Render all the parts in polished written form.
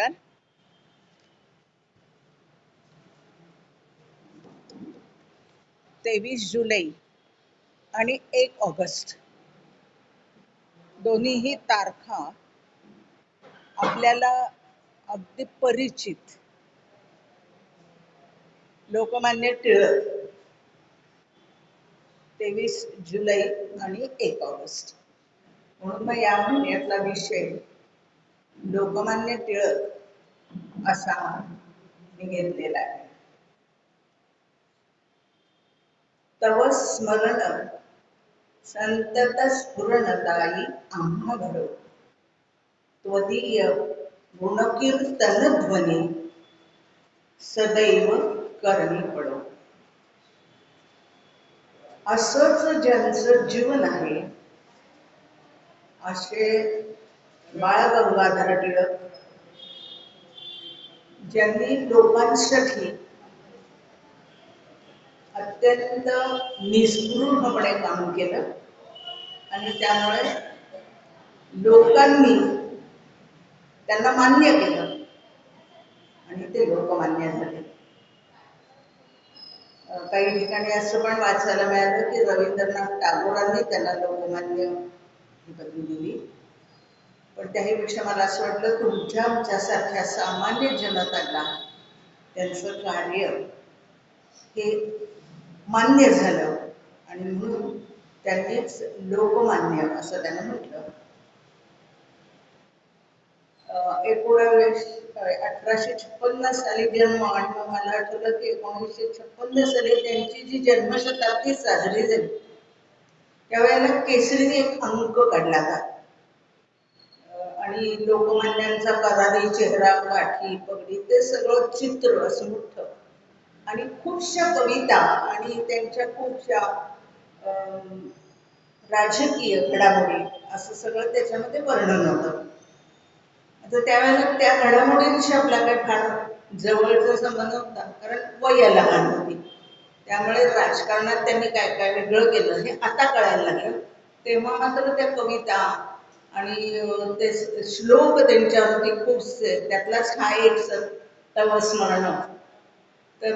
नमस्कार. 23 जुलै आणि 1 ऑगस्ट दोन्हीही तारखा आपल्याला अगदी परिचित. लोकमान्य टिळक 23 जुलै आणि 1 ऑगस्ट, म्हणून मग या महिन्यातला विषय लोकमान्य टिळक असा मी घेतलेला आहे. तव स्मरण संतत स्फुरणताई आम्हा घडो, त्वदीय गुणकीर्तन ध्वनी सदैव करणी पडो. असंच ज्यांचं जीवन आहे असे बाळ गंगाधर टिळक, ज्यांनी लोकांसाठी अत्यंत निस्पृहपणे काम केलं आणि त्यामुळे लोकांनी त्यांना मान्य केलं आणि ते लोकमान्य झाले. काही ठिकाणी असं पण वाचायला मिळालं की रवींद्रनाथ टागोरांनी त्यांना लोकमान्य ही पदवी दिली. पण त्याहीपेक्षा मला असं वाटलं तुमच्या आमच्यासारख्या सामान्य जनताला त्यांचं कार्य हे मान्य झालं आणि म्हणून त्यांनीच लोकमान्य असं त्यांना म्हटलं. 1856 साली जन्म आणि मग मला आठवलं की 1956 साली त्यांची जी जन्मशताब्दी साजरी झाली त्यावेळेला केसरीने एक अंक काढला होता आणि लोकमान्यांचा करारी चेहरा, काठी, पगडी ते सगळं चित्र असं मोठं आणि खूपशा कविता आणि त्यांच्या खूपशा राजकीय घडामोडी असं सगळं त्याच्यामध्ये वर्णन होतं. आता त्यावेळेला त्या घडामोडींशी आपला काही फार जवळचा संबंध होता, कारण वय लहान होती. त्यामुळे राजकारणात त्यांनी काय काय वेगळं केलं हे आता कळायला लागलं. तेव्हा मात्र त्या कविता आणि ते श्लोक त्यांच्यावरती खूप, त्यातलाच हा एक तव स्मरण. तर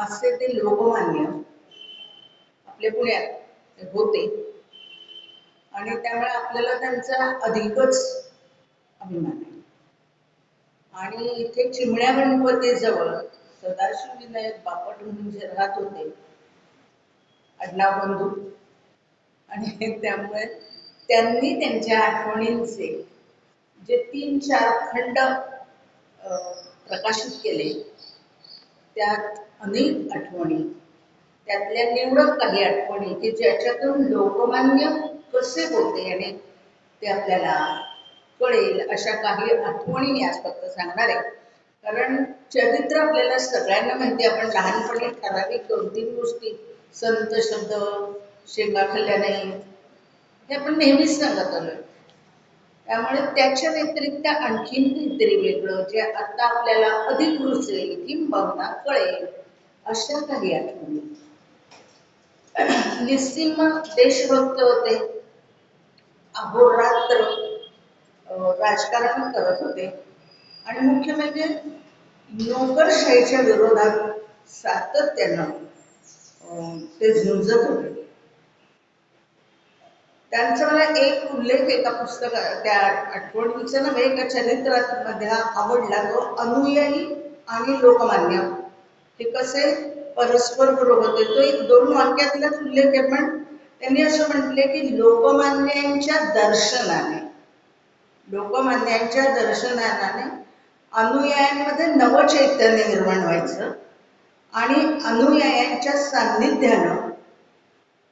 असे ते लोकमान्य आपल्या पुण्यात होते आणि त्यामुळे आपल्याला त्यांचा अधिकच अभिमान आहे. आणि इथे चिमण्या गणपती जवळ सदाशिव विनायक बापट म्हणून जे राहत होते, आडनाव बंधू, आणि त्यामुळे त्यांनी त्यांच्या आठवणींचे जे 3-4 खंड प्रकाशित केले, त्यात अनेक आठवणी, त्यातल्या निवडक काही आठवणी की ज्याच्यातून लोकमान्य कसे होते आणि ते आपल्याला कळेल अशा काही आठवणी मी आज फक्त सांगणार आहे. कारण चरित्र आपल्याला सगळ्यांना माहिती, आपण लहानपणी ठराविक 2-3 गोष्टी, संत शब्द, शेंगा खाल्ल्या नाही, हे आपण नेहमीच सांगत आलोय. त्यामुळे त्याच्या व्यतिरिक्त आणखीन काहीतरी वेगळं जे आता आपल्याला अधिक रुचेल, किंबहुना कळेल अशा काही आठवणी. निस्सीम देशभक्त होते, अहोरात्र राजकारण करत होते आणि मुख्य म्हणजे नोकरशाहीच्या विरोधात सातत्यानं ते झुंजत होते. त्यांचा मला एक उल्लेख एका पुस्तकात, त्या आठवणीचा नव्हे एका चरित्रात मध्ये आवडला, तो अनुयायी आणि लोकमान्य हे कसे परस्पर पूरक होते. तो एक 2 वाक्यातलाच उल्लेख आहे, पण त्यांनी असं म्हटले की लोकमान्यांच्या दर्शनाने अनुयायांमध्ये नवचैतन्य निर्माण व्हायचं आणि अनुयायांच्या सान्निध्यानं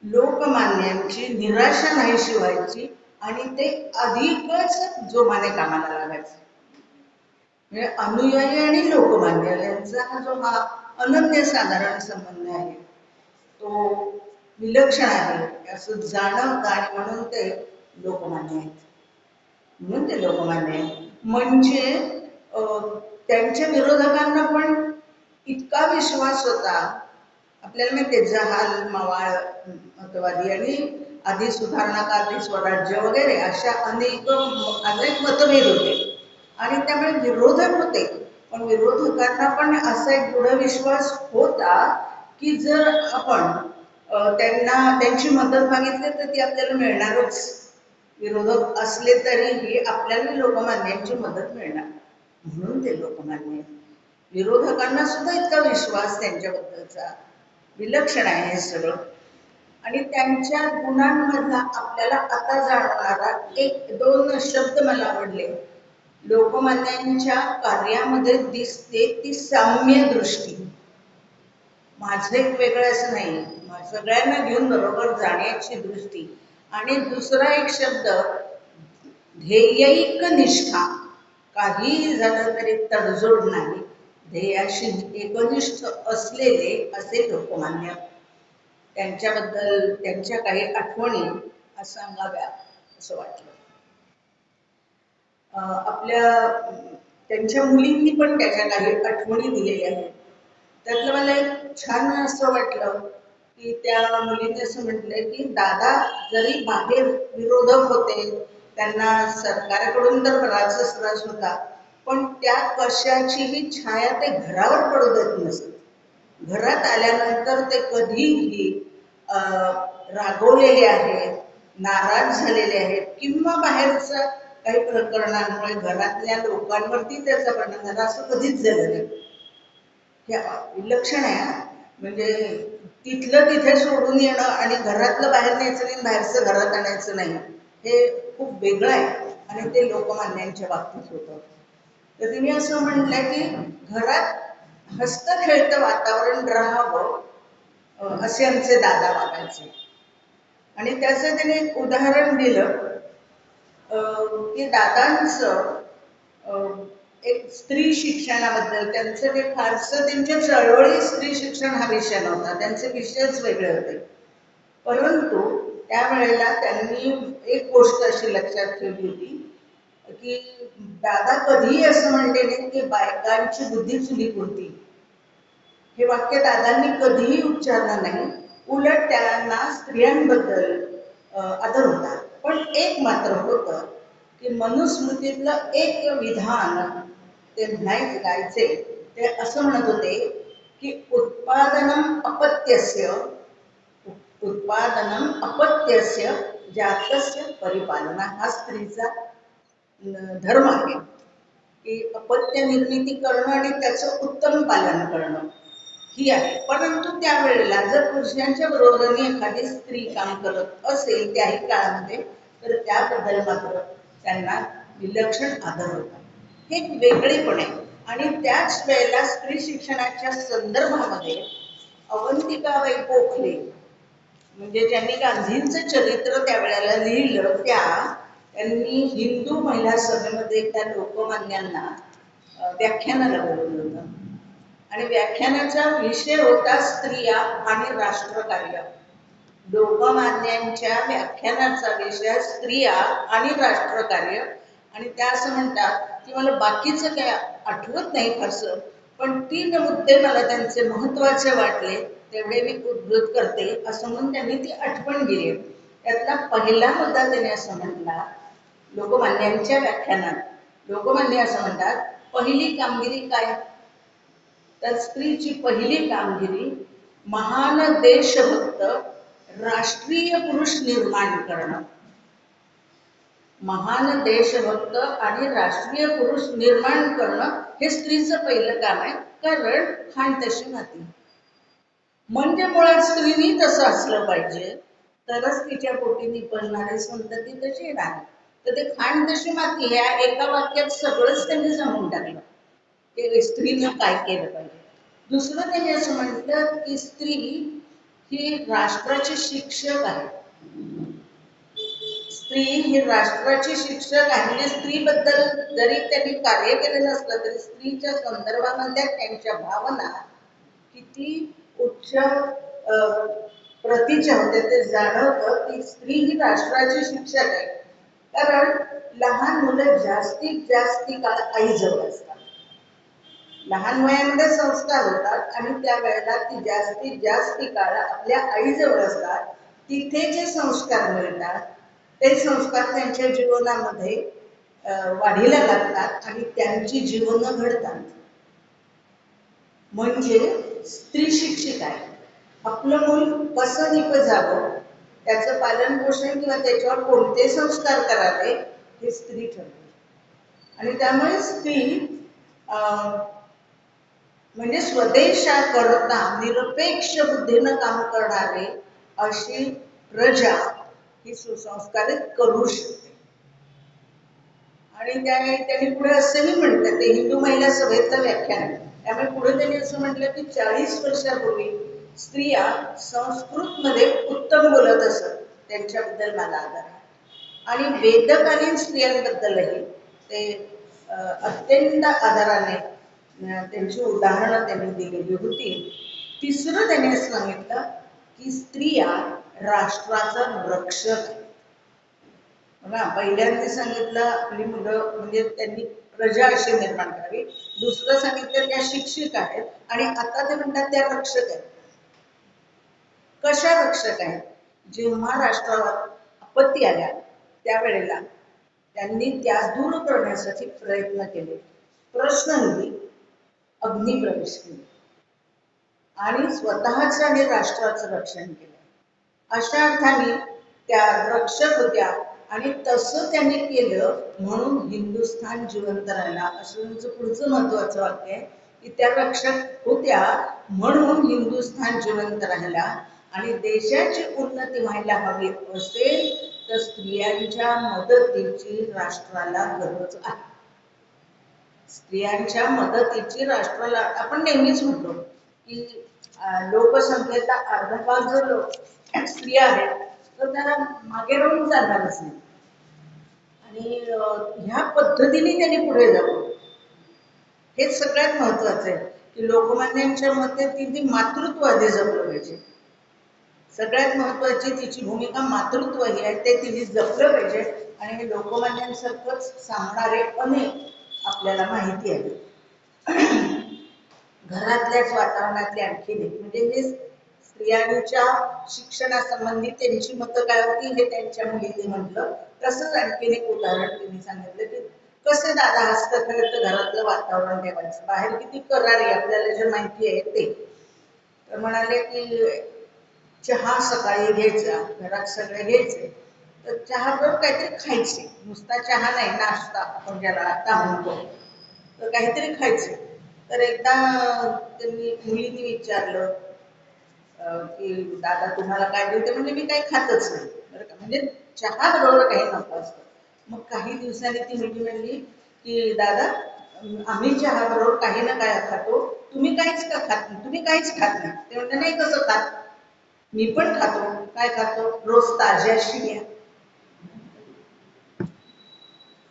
लोकमान्यांची निराशा नाहीशी व्हायची आणि ते अधिकच जोमाने कामाला लागायचे. म्हणजे अनुयायी आणि लोकमान्य यांचा हा अनन्यसाधारण संबंध आहे, तो विलक्षण आहे असं जाणवतं आणि म्हणून ते लोकमान्य आहेत. म्हणून ते लोकमान्य आहेत म्हणजे त्यांच्या विरोधकांना पण इतका विश्वास होता. आपल्याला माहिती आहे जहाल, मवाळ मतवादी आणि आधी सुधारणा, आधी स्वराज्य वगैरे अशा अनेक मतभेद होते. आणि त्यामुळे विरोधक होते. पण विरोधकांना पण असा एक दृढ विश्वास होता की जर आपण त्यांना त्यांची मदत मागितली तर ती आपल्याला मिळणारच. विरोधक असले तरीही आपल्याला लोकमान्यांची मदत मिळणार, म्हणून ते लोकमान्य. विरोधकांना सुद्धा इतका विश्वास त्यांच्याबद्दलचा विलक्षण आहे हे सगळं. आणि त्यांच्या गुणांमधला आपल्याला आता जाणणारा एक दोन शब्द मला आवडले. लोकमान्यांच्या कार्यामध्ये दिसते ती साम्य दृष्टी. माझं एक वेगळं असं नाही, सगळ्यांना घेऊन बरोबर जाण्याची दृष्टी. आणि दुसरा एक शब्द ध्येयिक निष्ठा. काहीही झालं तरी तडजोड नाही, ध्येयाशी एकनिष्ठ असलेले असे लोकमान्य. त्यांच्याबद्दल त्यांच्या काही आठवणी सांगाव्या असं वाटलं. आपल्या त्यांच्या मुलींनी पण त्याच्या काही आठवणी दिलेल्या आहेत. त्यातलं मला एक छान असं वाटलं की त्या मुलीने असं म्हटलंय की दादा जरी बाहेर विरोधक होते, त्यांना सरकारकडून तर बराच त्रास होता, पण त्या कशाचीही छाया ते घरावर पडू देत नसत. घरात आल्यानंतर ते कधीही रागवलेले आहेत, नाराज झालेले आहेत, किंवा बाहेरच्या काही प्रकरणांमुळे घरातल्या लोकांवरती त्याचा परिणाम झाला असं कधीच झालं नाही. हे विलक्षण आहे. म्हणजे तिथलं तिथे सोडून येणं आणि घरातलं बाहेर न्यायचं नाही, बाहेरचं घरात आणायचं नाही, हे खूप वेगळं आहे. आणि ते लोकमान्यांच्या बाबतीत होतं. तर तिने असं म्हटलंय की घरात हसत खेळतं वातावरण राहावं असे आमचे दादा वागायचे. आणि त्याचं त्याने एक उदाहरण दिलं की दादांचं एक स्त्री शिक्षणाबद्दल त्यांचं ते फारसं त्यांच्या चळवळी स्त्री शिक्षण हा विषय नव्हता, त्यांचे विषयच वेगळे होते. परंतु त्यावेळेला त्यांनी एक गोष्ट अशी लक्षात ठेवली होती की दादा कधीही असं म्हणले नाही की बायकांची बुद्धी चुली पुरती. हे वाक्य दादांनी कधीही उच्चारलं नाही. उलट त्यांना स्त्रियांबद्दल आदर होता. पण एक मात्र होतं की मनुस्मृतीतलं एक विधान ते म्हणायचे गायचे. ते असं म्हणत होते की उत्पादनम अपत्यस्य उत्पादनम अपत्यस्य जातस्य परिपालना. हा स्त्रीचा धर्म आहे की अपत्य निर्मिती करणं आणि त्याचं उत्तम पालन करणं ही आहे. परंतु त्यावेळेला जर पुरुषांच्या बरोबरीने एखादी स्त्री काम करत असेल त्याही काळामध्ये, तर त्याबद्दल मात्र त्यांना विलक्षण आदर होता. हे वेगळेपण आहे. आणि त्याच वेळेला स्त्री शिक्षणाच्या संदर्भामध्ये अवंतिकाबाई गोखले, म्हणजे ज्यांनी गांधींचं चरित्र त्यावेळेला लिहिलं, त्यांनी हिंदू महिला सभेमध्ये त्या लोकमान्यांना व्याख्यानाला बोलवलं होतं. आणि व्याख्यानाचा विषय होता स्त्रिया आणि राष्ट्रकार्य. लोकमान्यांच्या व्याख्यानाचा विषय स्त्रिया आणि राष्ट्रकार्य. आणि त्या असं म्हणतात की मला बाकीचं काय आठवत नाही फारसं, पण 3 मुद्दे मला त्यांचे महत्त्वाचे वाटले, तेवढे मी उद्धृत करते असं म्हणून त्यांनी ती आठवण दिली. त्यातला पहिला मुद्दा त्याने असं म्हटला, लोकमान्यांच्या व्याख्यानात लोकमान्य असं म्हणतात, पहिली कामगिरी काय? तर स्त्रीची पहिली कामगिरी महान देशभक्त राष्ट्रीय पुरुष निर्माण करणं. महान देशभक्त आणि राष्ट्रीय पुरुष निर्माण करणं हे स्त्रीचं पहिलं काम आहे. कारण खाण तशी माती. म्हणजे मुळात स्त्रीनी तसं असलं पाहिजे, तरच तिच्या पोटी निपजणारी संतती तशी येणार. तर ते खाण तशी माती ह्या एका वाक्यात सगळंच त्यांनी सांगून टाकलं की स्त्रीनं काय केलं पाहिजे. दुसरं त्यांनी असं म्हटलं की स्त्री ही राष्ट्राची शिक्षक आहे. स्त्री ही राष्ट्राची शिक्षक आहे. म्हणजे स्त्रीबद्दल जरी त्यांनी कार्य केलं नसलं तरी स्त्रीच्या संदर्भामध्ये त्यांच्या भावना किती उच्च प्रतीच्या होत्या ते जाणवतं की स्त्री ही राष्ट्राची शिक्षक आहे. कारण लहान मुलं जास्तीत जास्त काळ आईजवळ असतात. लहान वयामध्ये संस्कार होतात आणि त्यावेळेला ती जास्तीत जास्त काळ आपल्या आईजवळ असतात. तिथे जे संस्कार मिळतात ते संस्कार त्यांच्या जीवनामध्ये वाढीला लागतात आणि त्यांची जीवनं घडतात. म्हणजे स्त्री शिक्षित आहे. आपलं मूल कसं निपजावं, त्याचं पालन पोषण किंवा त्याच्यावर कोणते संस्कार करावे हे स्त्री ठरवते. आणि त्यामुळे स्त्री म्हणजे स्वदेशाकरता निरपेक्ष बुद्धीनं काम करणारे अशी प्रजा ही सुसंस्कारित करू शकते. आणि त्यांनी पुढे असंही म्हटलं, ते हिंदू महिला सभेचं व्याख्यान आहे. त्यामुळे पुढे त्यांनी असं म्हटलं की 40 वर्षापूर्वी स्त्रिया संस्कृतमध्ये उत्तम बोलत असत, त्यांच्याबद्दल मला आदर आहे. आणि वेदकालीन स्त्रियांबद्दलही ते अत्यंत आदराने त्यांची उदाहरणं त्यांनी दिलेली होती. तिसरं त्यांनी सांगितलं की स्त्रिया राष्ट्राचा रक्षक. बघा, पहिल्यांदा सांगितलं आपली मुलं म्हणजे त्यांनी प्रजा अशी निर्माण करावी. दुसरं सांगितलं त्या शिक्षित आहेत आणि आता ते म्हणतात त्या रक्षक आहेत. कशा रक्षक आहेत? जेव्हा राष्ट्रावर आपत्ती आल्या त्यावेळेला त्यांनी त्या दूर करण्यासाठी प्रयत्न केले, प्रश्नही अग्निप्रवेश केले आणि स्वतःच आणि राष्ट्राचं रक्षण केलं. अशा अर्थाने त्या रक्षक होत्या आणि तसं त्यांनी केलं म्हणून हिंदुस्थान जिवंत राहिला. असं पुढचं महत्वाचं वाक्य आहे की त्या रक्षक होत्या म्हणून हिंदुस्थान जिवंत राहिला. आणि देशाची उन्नती व्हायला हवी असेल तर स्त्रियांच्या मदतीची राष्ट्राला गरज आहे. स्त्रियांच्या मदतीची राष्ट्राला, आपण नेहमीच म्हणतो की लोकसंख्येचा अर्धा भाग जर स्त्रिया आहेत तर त्याला मागे राहून चालणारच नाही. आणि ह्या पद्धतीने त्यांनी पुढे जावं हेच सगळ्यात महत्वाचं आहे की लोकमान्यांच्या मते ती मातृत्वादी जपलं पाहिजे. सगळ्यात महत्वाची तिची भूमिका मातृत्व ही आहे, ते तिने जपलं पाहिजे. आणि हे लोकमान्यांसारखंच सांगणारे अनेक आपल्याला माहिती आहे. घरातल्याच वातावरणातले आणखीन एक म्हणजे जे स्त्रियांच्या शिक्षणासंबंधी त्यांची मतं काय होती हे त्यांच्या मुलीने म्हटलं. तसंच आणखीन एक उदाहरण त्यांनी सांगितलं की कसं दादा हस्तखर्च घरातलं वातावरण ठेवायचं, बाहेर किती करारी आपल्याला जे माहिती आहे ते. तर म्हणाले की चहा सकाळी घ्यायचा, घरात सगळे घ्यायचे, तर चहा बरोबर काहीतरी खायचे, नुसता चहा नाही, नाश्ता आपण ज्याला आता म्हणतो, तर काहीतरी खायचे. तर एकदा त्यांनी मुलीने विचारलं की दादा तुम्हाला काय देते, म्हणजे मी काही खातच नाही बरं का, म्हणजे चहा बरोबर काही नको असतं. मग काही दिवसांनी ती मुलगी म्हणली की दादा आम्ही चहा बरोबर काही ना काय खातो, तुम्ही काहीच का खात नाही, तुम्ही काहीच खात नाही. ते म्हणते नाही कसं खात, मी पण खातो. काय खातो? रोज ताज्या शिव्या,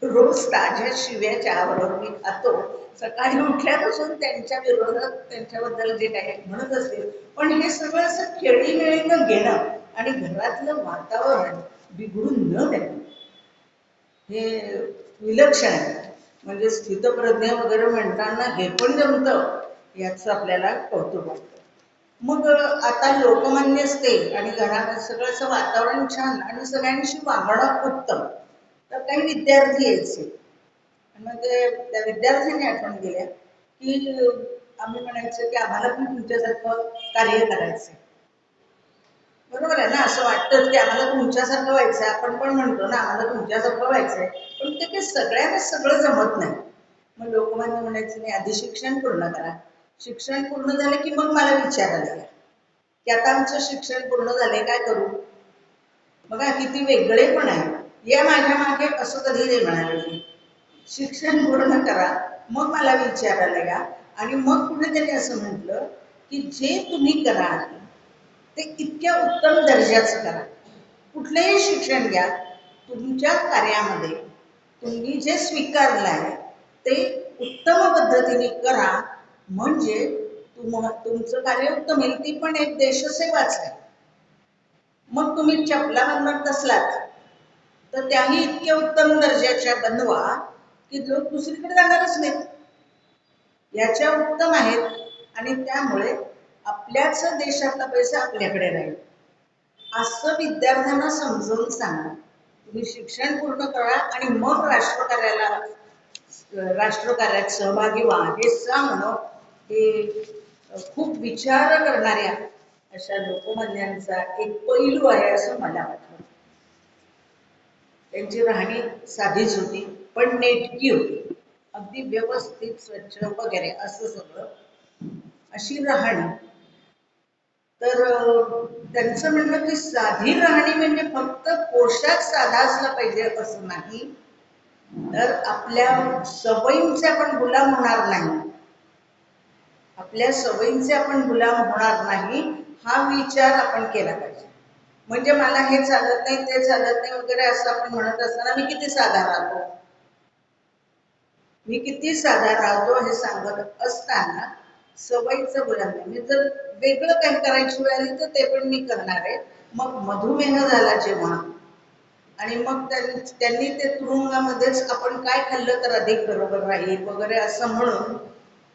रोज ताज्या शिव्या चहाबरोबर मी खातो. सकाळी उठल्यापासून त्यांच्या विरोधात त्यांच्याबद्दल जे काही म्हणत असतील, पण हे सगळं असं खेळीमेळीनं घेणं आणि घरातलं वातावरण बिघडून न देणं हे विलक्षण आहे. म्हणजे स्थितप्रज्ञ वगैरे म्हणताना हे पण जमतं याचं आपल्याला कौतुक वाटतं. मग आता लोकमान्य असते आणि घरात सगळं असं वातावरण छान आणि सगळ्यांशी वागणं उत्तम, तर काही विद्यार्थी यायचे. मग त्या विद्यार्थ्यांनी आठवण दिल्या की आम्ही म्हणायचं की आम्हाला पण तुमच्यासारखं कार्य करायचं. बरोबर आहे ना, असं वाटतं की आम्हाला तुमच्यासारखं व्हायचं, आपण पण म्हणतो ना आम्हाला तुमच्यासारखं व्हायचंय, पण ते काही सगळ्यांना सगळं जमत नाही. मग लोकमान्य म्हणायचं नाही, आधी शिक्षण पूर्ण करा, शिक्षण पूर्ण झालं की मग मला विचारायला या की आता आमचं शिक्षण पूर्ण झालंय काय करू. बघा किती वेगळे पण आहे, या माझ्या मागे असं कधी नाही म्हणाले. शिक्षण पूर्ण करा मग मला विचारायला या. आणि मग पुढे त्यांनी असं म्हटलं की जे तुम्ही कराल ते इतक्या उत्तम दर्जाचं करा. कुठलंही शिक्षण घ्या, तुमच्या कार्यामध्ये तुम्ही जे स्वीकारलं आहे ते उत्तम पद्धतीने करा, म्हणजे तुमचं कार्य उत्तम होईल. ती पण एक देशसेवाच आहे. मग तुम्ही चपला बनवत असलात तर त्याही इतक्या उत्तम दर्जाच्या बनवा की लोक दुसरीकडे जाणारच नाहीत, याच्या उत्तम आहेत. आणि त्यामुळे आपल्याच देशातला पैसा आपल्याकडे राहील असं विद्यार्थ्यांना समजावून सांगा. तुम्ही शिक्षण पूर्ण करा आणि मग राष्ट्रकार्यात सहभागी व्हा हे सांगणं हे खूप विचार करणाऱ्या अशा लोकमान्यांचा एक पैलू आहे असं मला वाटतं. त्यांची राहणी साधीच होती पण नेटकी होती, अगदी व्यवस्थित स्वच्छ वगैरे असं सगळं अशी राहणी. तर त्यांचं म्हणणं की साधी राहणी म्हणजे फक्त पोशाख साधा असला पाहिजे असं नाही, तर आपल्या सवयींचे आपण गुलाम होणार नाही, आपल्या सवयींचे आपण गुलाम होणार नाही हा विचार आपण केला पाहिजे. म्हणजे मला हे चालत नाही ते चालत नाही वगैरे असं आपण म्हणत असताना मी किती साधा राहतो, मी किती साधा राहतो हे सांगत असताना सवयीचं गुलाम नाही. मी जर वेगळं काही करायची वेळ आली तर ते पण मी करणार आहे. मग मधुमेह झाला जेव्हा आणि मग त्यांनी ते तुरुंगामध्येच आपण काय खाल्लं तर अधिक बरोबर राहील वगैरे असं म्हणून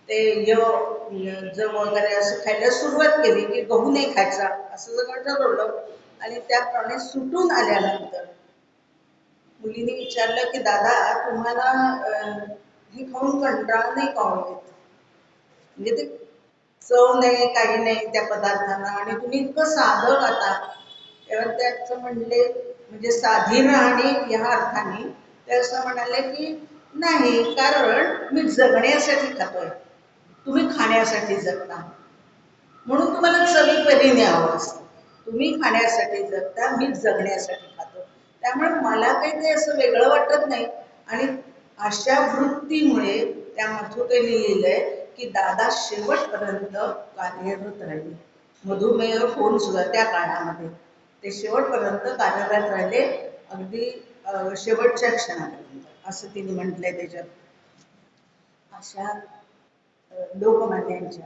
ते वगैरे असं खायला सुरुवात केली की गहू नाही खायचा असं सगळं ठरवलं. आणि त्याप्रमाणे सुटून आल्यानंतर मुलीने विचारलं की दादा तुम्हाला हे खाऊन कंटाळा नाही का येत, म्हणजे ते चव नाही काही नाही त्या पदार्थांना आणि तुम्ही इतकं साधं खाता. तेव्हा त्याचं म्हणले म्हणजे साधी राहणी ह्या अर्थाने ते असं म्हणाले की नाही, कारण मी जगण्यासाठी खातोय, तुम्ही खाण्यासाठी जगता, म्हणून तुम्हाला चवीपरी न्यावं असतं. तुम्ही खाण्यासाठी जगता, मी जगण्यासाठी खातो, त्यामुळे मला काही ते असं वेगळं वाटत नाही. आणि अशा वृत्तीमुळे त्या मथुरेने लिहिलंय की दादा शेवटपर्यंत कार्यरत राहिले. मधुमेह होऊन सुद्धा त्या काळामध्ये ते शेवटपर्यंत कार्यरत राहिले, अगदी शेवटच्या क्षणापर्यंत असं तिने म्हटलंय त्याच्यात. अशा लोकमान्यांच्या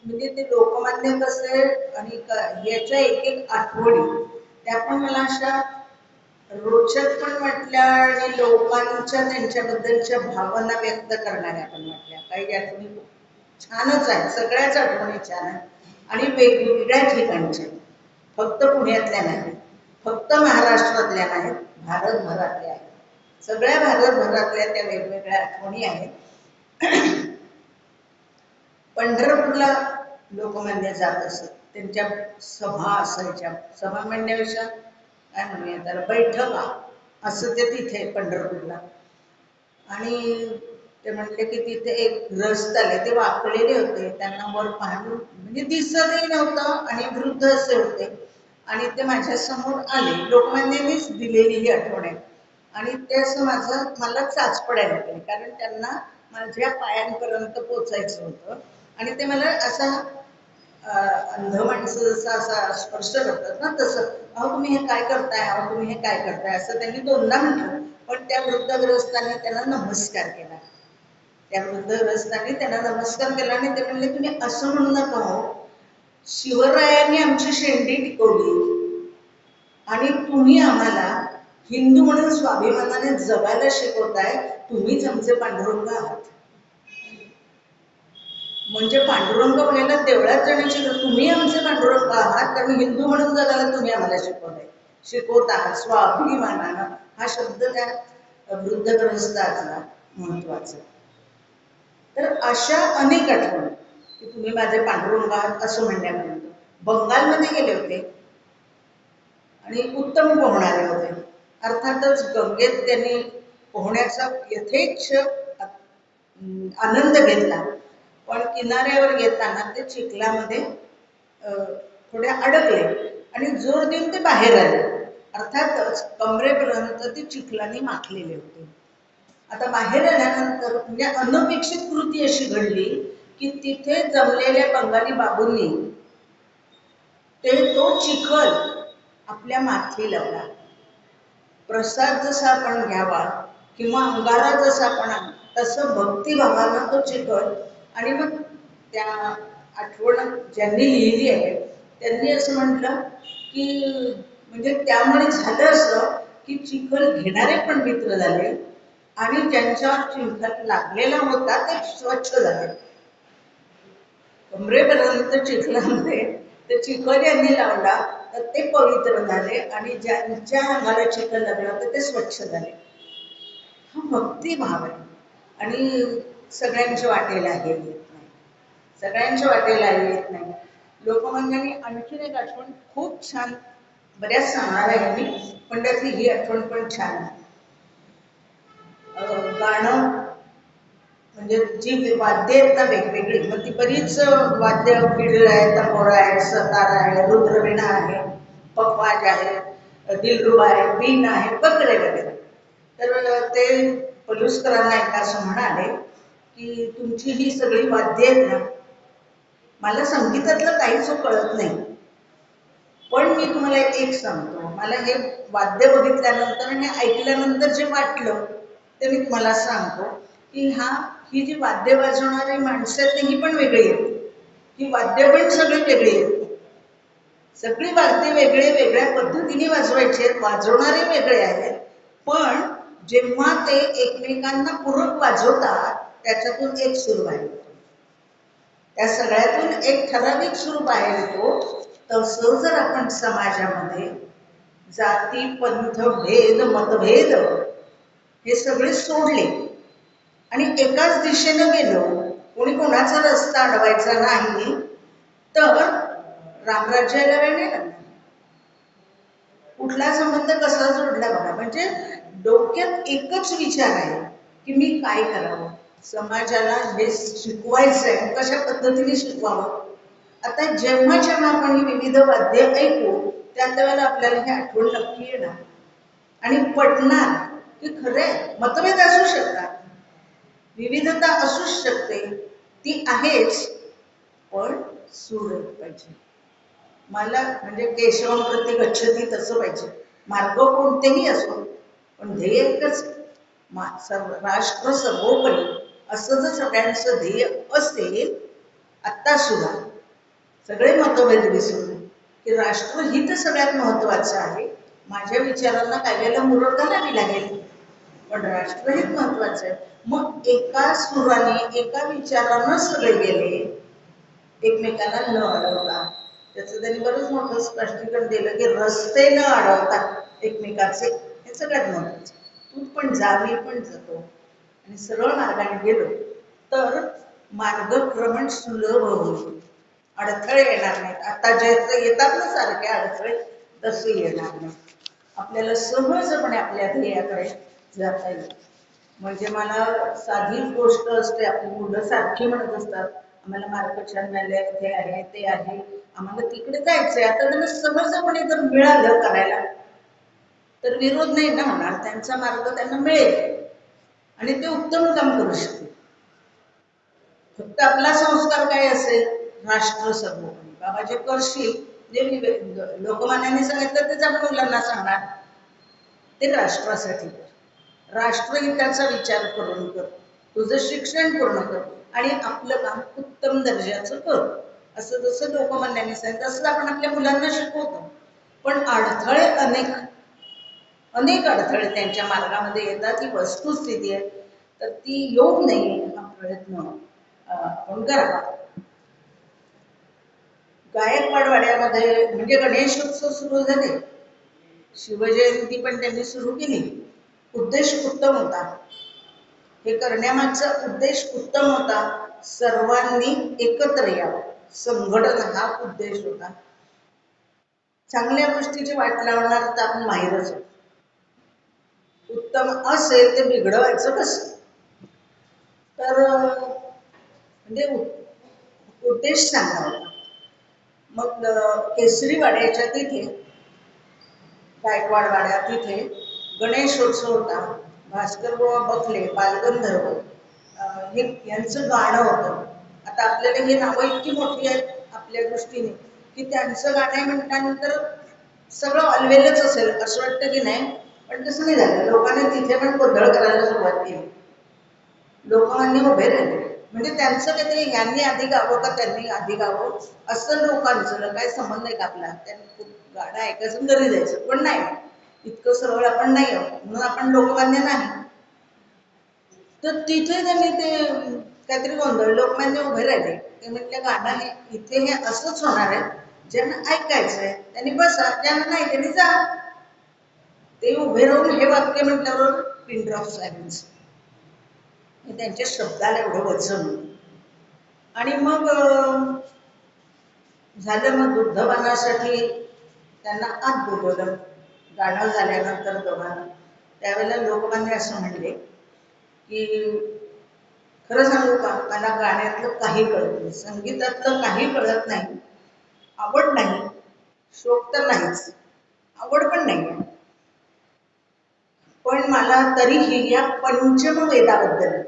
म्हणजे ते लोकमान्य कसे आणि याच्या एक एक आठवणी त्या पण मला अशा रोचक पण वाटल्या आणि लोकांच्या त्यांच्याबद्दलच्या भावना व्यक्त करणाऱ्या पण वाटल्या. काही आठवणी छानच आहेत, सगळ्याच आठवणी छान आहेत आणि वेगवेगळ्या ठिकाणच्या, फक्त पुण्यातल्या नाहीत, फक्त महाराष्ट्रातल्या नाहीत, भारतभरातल्या आहेत. सगळ्या भारतभरातल्या त्या वेगवेगळ्या आठवणी आहेत. पंढरपूरला लोकमान्य जात असत, त्यांच्या सभा असायच्या, सभा म्हणण्यापेक्षा काय म्हणूया त्याला बैठका असं ते तिथे पंढरपूरला. आणि ते म्हटले की तिथे एक रस्त्याला ते वाकलेले होते, त्यांना वर पाहून म्हणजे दिसतही नव्हतं आणि वृद्ध असे होते आणि ते माझ्या समोर आले. लोकमान्यांनीच दिलेली ही आठवण आहे आणि ते असं मला चाचपडायला लागले, कारण त्यांना माझ्या पायांपर्यंत पोचायचं होतं आणि ते मला असा अंध माणसं जसं असा स्पर्श करतात ना तसं, अहो तुम्ही हे काय करताय, अहो तुम्ही हे काय करताय असं त्यांनी दोनदा म्हटलं. पण त्या वृद्धग्रस्ताने त्यांना नमस्कार केला, त्या वृद्धग्रस्ताने त्यांना नमस्कार केला आणि ते म्हणले तुम्ही असं म्हणू नका हो, शिवरायांनी आमची शेंडी टिकवली आणि तुम्ही आम्हाला हिंदू म्हणून स्वाभिमानाने जगायला शिकवताय, तुम्हीच आमचे पांडुरंग आहात. म्हणजे पांडुरंग व्हायला देवळात जाण्याची, तुम्ही आमचे पांडुरंग आहात कारण हिंदू म्हणून जगायला तुम्ही आम्हाला शिकवत आहात स्वाभिमानानं. हा शब्द त्या वृद्धग्रस्ताचा महत्वाचा. तर अशा अनेक आठवणी की तुम्ही माझे पांडुरंग आहात असं म्हणण्यापर्यंत. बंगालमध्ये गेले होते आणि उत्तम पोहणारे होते, अर्थातच गंगेत त्यांनी पोहण्याचा यथेच्छ आनंद घेतला, पण किनाऱ्यावर येताना ते चिखलामध्ये थोडे अडकले आणि जोर देऊन ते बाहेर आले. अर्थातच कमरेपर्यंत ते चिखलाने माखलेले होते. आता बाहेर आल्यानंतर म्हणजे अनपेक्षित कृती अशी घडली की तिथे जमलेल्या बंगाली बाबूंनी तो चिखल आपल्या माथी लावला. प्रसाद जसा आपण घ्यावा किंवा अंगारा जसा आपण तसं भक्तिभावानं तो चिखल. आणि मग त्या आठवण ज्यांनी लिहिली आहे त्यांनी असं म्हटलं की म्हणजे त्यामुळे झालं असं की चिखल घेणारे पण मित्र झाले आणि ज्यांच्यावर चिखल लागलेला होता ते स्वच्छ झाले. कमरेपर्यंत चिखलामध्ये ते चिखल यांनी लावला तर ते पवित्र झाले आणि ज्यांच्या अंगाला चिखल लागलं होतं ते स्वच्छ झाले. हा भक्तिभाव आहे. आणि सगळ्यांच्या वाटेला हे येत नाही, सगळ्यांच्या वाटेला हे येत नाही. लोकमान्यांनी आणखीन एक आठवण खूप छान, बऱ्याच सांगणार आहे मी, पण त्यातली ही आठवण पण छान आहे. गाणं म्हणजे जी वाद्य आहेत ना वेगवेगळी, मग ती बरीच वाद्य, फिडल आहे, तंबोरा आहे, सतार आहे, रुद्रवीणा आहे, पखवाज आहे, दिलरुबा आहे, बीन आहे, वगैरे वगैरे. तर ते पलुसकरांना एकदा असं म्हणाले की तुमची ही सगळी वाद्य आहेत ना, मला संगीतातलं काहीच कळत नाही, पण मी तुम्हाला एक सांगतो, मला हे वाद्य बघितल्यानंतर आणि ऐकल्यानंतर जे वाटलं ते मी तुम्हाला सांगतो की ही जी वाद्य वाजवणारी माणसं आहेत ही पण वेगळी आहेत, ही वाद्य पण सगळी वेगळी आहेत. सगळी वाद्य वेगळे वेगळ्या पद्धतीने वाजवायचे आहेत, वाजवणारे वेगळे आहेत, पण जेव्हा ते एकमेकांना पूरक वाजवतात त्याच्यातून एक सूर बाहेर येतो, त्या सगळ्यातून एक ठराविक सूर बाहेर येतो. तसं जर आपण समाजामध्ये जाती, पंथ, भेद, मतभेद हे सगळे सोडले आणि एकाच दिशेनं गेलो, कोणी कोणाचा रस्ता अडवायचा नाही, तर रामराज्याला वेळ नाही लागणार. कुठला संबंध कसा जोडला बघा, म्हणजे डोक्यात एकच विचार आहे की मी काय करावं, समाजाला हे शिकवायचंय, कशा पद्धतीने शिकवावं. आता जेव्हा जेव्हा आपण ही विविध वाद्य ऐकू त्यावेळेला आपल्याला हे आठवण नक्की येणार आणि पटणार की खरे मतभेद असू शकतात, विविधता असू शकते, ती आहेच, पण सूर पाहिजे. मला म्हणजे केशवम प्रति गच्छती तसं पाहिजे. मार्ग कोणतेही असो पण ध्येय एकच, राष्ट्र सर्वोपरी असं जर सगळ्यांचं ध्येय असेल, आत्ता सुद्धा सगळे मतभेद विसरून की राष्ट्रहित सगळ्यात महत्वाचं आहे. माझ्या विचारांना काही वेळेला मुरड घालावी लागेल, पण राष्ट्रहित महत्वाचं आहे. मग एका सुराने एका विचारानं सगळे गेले, एकमेकांना न अडवता. त्याचं त्यांनी बरंच मोठं स्पष्टीकरण दिलं की रस्ते न अडवता एकमेकाचे, हे सगळ्यात महत्वाचं. तू पण जा, मी पण जातो आणि सरळ मार्गाने गेलो तर मार्गक्रमण सुलभ होईल, अडथळे येणार नाहीत. आता जे येतात ना सारखे अडथळे, तसे येणार नाही. आपल्याला सहजपणे आपल्या ध्येयाकडे जाता येईल. म्हणजे मला साधीच गोष्ट असते, आपली मुलं सारखी म्हणत असतात आम्हाला मार्क छान मिळाले, हे आहे ते आहे, आम्हाला तिकडे जायचंय. आता त्यांना सहजपणे जर मिळालं करायला तर विरोध नाही ना होणार, त्यांचा मार्ग त्यांना मिळेल आणि ते उत्तम काम करू शकतील. फक्त आपला संस्कार काय असेल, राष्ट्र सर्वोपरी. बाबा जे करशील, जे लोकमान्यांनी सांगितलं तेच आपण मुलांना सांगणार, ते राष्ट्रासाठी कर, राष्ट्रहिताचा विचार करून कर, तुझं शिक्षण पूर्ण कर आणि आपलं काम उत्तम दर्जाचं कर. असं जसं लोकमान्यांनी सांगितलं तसं आपण आपल्या मुलांना शिकवतो. पण अडथळे अनेक अडथळे त्यांच्या मार्गामध्ये येतात, ही वस्तुस्थिती आहे. तर ती येऊ नये हा प्रयत्न आपण करावा. गायकवाड वाड्यामध्ये म्हणजे गणेशोत्सव सुरू झाले, शिवजयंती पण त्यांनी सुरू केली. उद्देश उत्तम होता, हे करण्यामागचा उद्देश उत्तम होता. सर्वांनी एकत्र यावं, संघटन हा उद्देश होता. चांगल्या गोष्टीची वाट लावणार तर आपण माहीरच आहोत. उत्तम असेल ते बिघडवायचं कसं, तर म्हणजे उद्देश चांगला होता. मग केसरीवाड्याच्या तिथे, गायकवाड वाड्या तिथे गणेशोत्सव होता. भास्कर बुवा बखले, बालगंधर्व हे यांचं गाणं होतं. आता आपल्याला ही नावं इतकी मोठी आहेत आपल्या दृष्टीने की त्यांचं गाणं आहे म्हटल्यानंतर सगळं अलवेलच असेल असं वाटतं की नाही, पण तसं नाही झालं. लोकांनी तिथे पण गोंधळ करायला सुरुवात केली, लोकांनी उभे राहिले. म्हणजे त्यांचं काहीतरी यांनी आधी गावं का त्यांनी आधी गावं असं लोकांचं काय संबंध आहे का आपला, त्यांनी गाणं ऐकायचं घरी जायचं. पण नाही, इतकं सरळ आपण नाही आहोत, म्हणून आपण लोकमान्य नाही. तर तिथे त्यांनी ते काहीतरी गोंधळ, लोकमान्य उभे राहिले. ते म्हटले गाणं हे इथे हे असंच होणार आहे, ज्यांना ऐकायचंय त्यांनी बसा, ज्यांना नाही त्यांनी जा. ते उभे राहून हे वाक्य म्हटल्यावर पिन ड्रॉप सायलेन्स. त्यांच्या शब्दाला एवढं वचन. आणि मग झालं. मग दुग्धपानासाठी त्यांना आत बोलवलं. गाणं झाल्यानंतर दोघांना त्यावेळेला लोकमान्य असं म्हणले की खरं सांगू का, मला गाण्यातलं काही कळत नाही, संगीतातलं काही कळत नाही, आवड नाही, शोक तर नाहीच, आवड पण नाही, पण मला तरीही या पंचम वेदाबद्दल,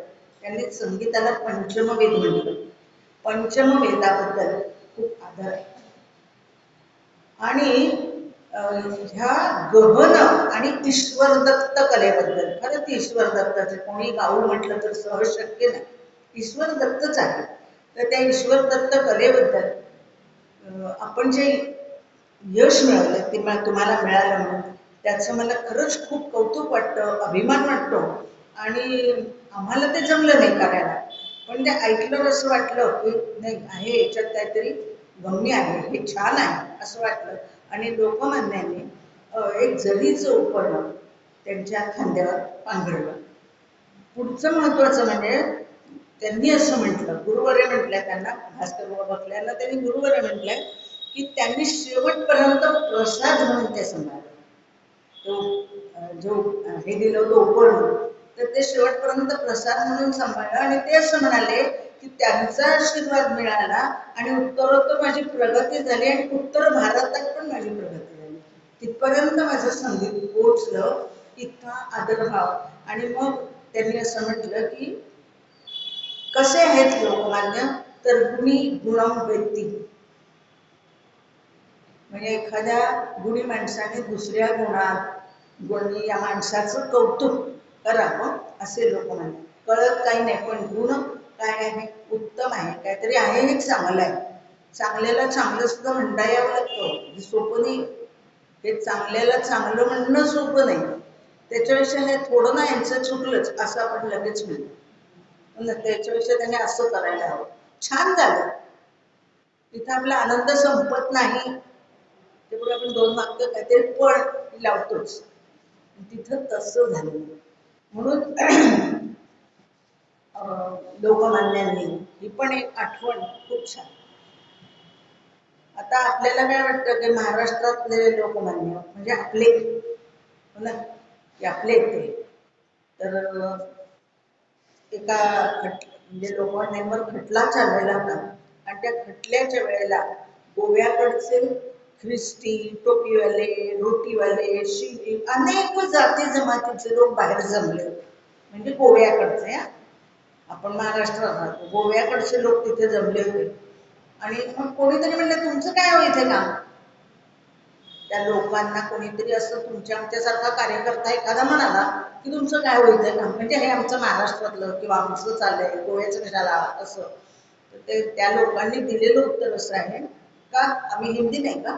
त्यांनी संगीताला पंचम वेद म्हटलं, पंचम वेदाबद्दल खूप आदर आहे. आणि ह्या गहन आणि ईश्वर दत्त कलेबद्दल, खरंच ईश्वर दत्ताचे कोणी गाऊ म्हटलं तर सहज शक्य नाही, ईश्वर दत्तच आहे. तर त्या ईश्वर दत्त कलेबद्दल आपण जे यश मिळवलं ते तुम्हाला मिळालं म्हणून त्याचं मला खरंच खूप कौतुक वाटतं, अभिमान वाटतो. आणि आम्हाला ते जमलं नाही करायला, पण ते ऐकलं असं वाटलं की नाही आहे याच्यात काहीतरी गम्य आहे, हे छान आहे असं वाटलं. आणि लोकमान्यांनी एक जरीचं उपकरण त्यांच्या खांद्यावर पांघरलं. पुढचं महत्वाचं म्हणजे त्यांनी असं म्हटलं, गुरुवर्य म्हटलंय त्यांना, भास्कर बकल्यांना त्यांनी गुरुवर्य म्हटलंय की त्यांनी शेवटपर्यंत प्रसाद म्हणून ते सांभाळलं. तो जो हे दिलं होतं उपकरण, तर ते शेवटपर्यंत प्रसाद म्हणून सांभाळलं. आणि ते असं म्हणाले की त्यांचा आशीर्वाद मिळाला आणि उत्तरोत्तर माझी प्रगती झाली आणि उत्तर भारतात पण माझी प्रगती झाली. तिथपर्यंत माझं संगीत पोहोचलं, इतका आदरभाव. आणि मग त्यांनी असं म्हटलं की कसे आहेत लोकमान्य, तर गुणी गुणम व्यक्ती, म्हणजे एखाद्या गुणी माणसाने दुसऱ्या गुणी या माणसाचं कौतुक करावं असे लोकमान्य. कळत काही नाही, पण गुण काय आहे, उत्तम आहे, काहीतरी आहे हे चांगलं आहे. चांगल्याला चांगलं सुद्धा म्हणता यावं लागतं, सोपं नाही. हे चांगल्याला चांगलं म्हणणं सोपं नाही. त्याच्याविषयी हे थोडं ना यांचं चुकलंच असं आपण लगेच म्हणतो, त्याच्याविषयी त्यांनी असं करायला हवं. छान झालं. तिथं आपला आनंद संपत नाही, त्यामुळे आपण दोन वाक्य काहीतरी पण लावतोच, तिथं तसं झालं. म्हणून लोकमान्यांनी ही पण एक आठवण खूप छान. आता आपल्याला काय वाटतं की महाराष्ट्रातले लोकमान्य म्हणजे आपले, हो ना, की आपले ते. तर एका म्हणजे लोकमान्यांवर खटला चाललेला होता आणि त्या खटल्याच्या वेळेला गोव्याकडचे ख्रिस्ती, टोपीवाले, रोटीवाले, शिवी, अनेक जाती जमातीचे लोक बाहेर जमले. म्हणजे गोव्याकडचे, आपण महाराष्ट्रात राहतो, गोव्याकडचे लोक तिथे जमले होते. आणि मग कोणीतरी म्हणलं तुमचं काय व्हायचंय काम. त्या लोकांना कोणीतरी असं तुमच्या आमच्यासारखा कार्यकर्ता एखादा म्हणाला की तुमचं काय व्हायचंय काम, म्हणजे हे आमचं महाराष्ट्रातलं किंवा आमचं चाललंय, गोव्याचं कशाला असं. तर ते त्या लोकांनी दिलेलं उत्तर असं आहे का, आम्ही हिंदी नाही का,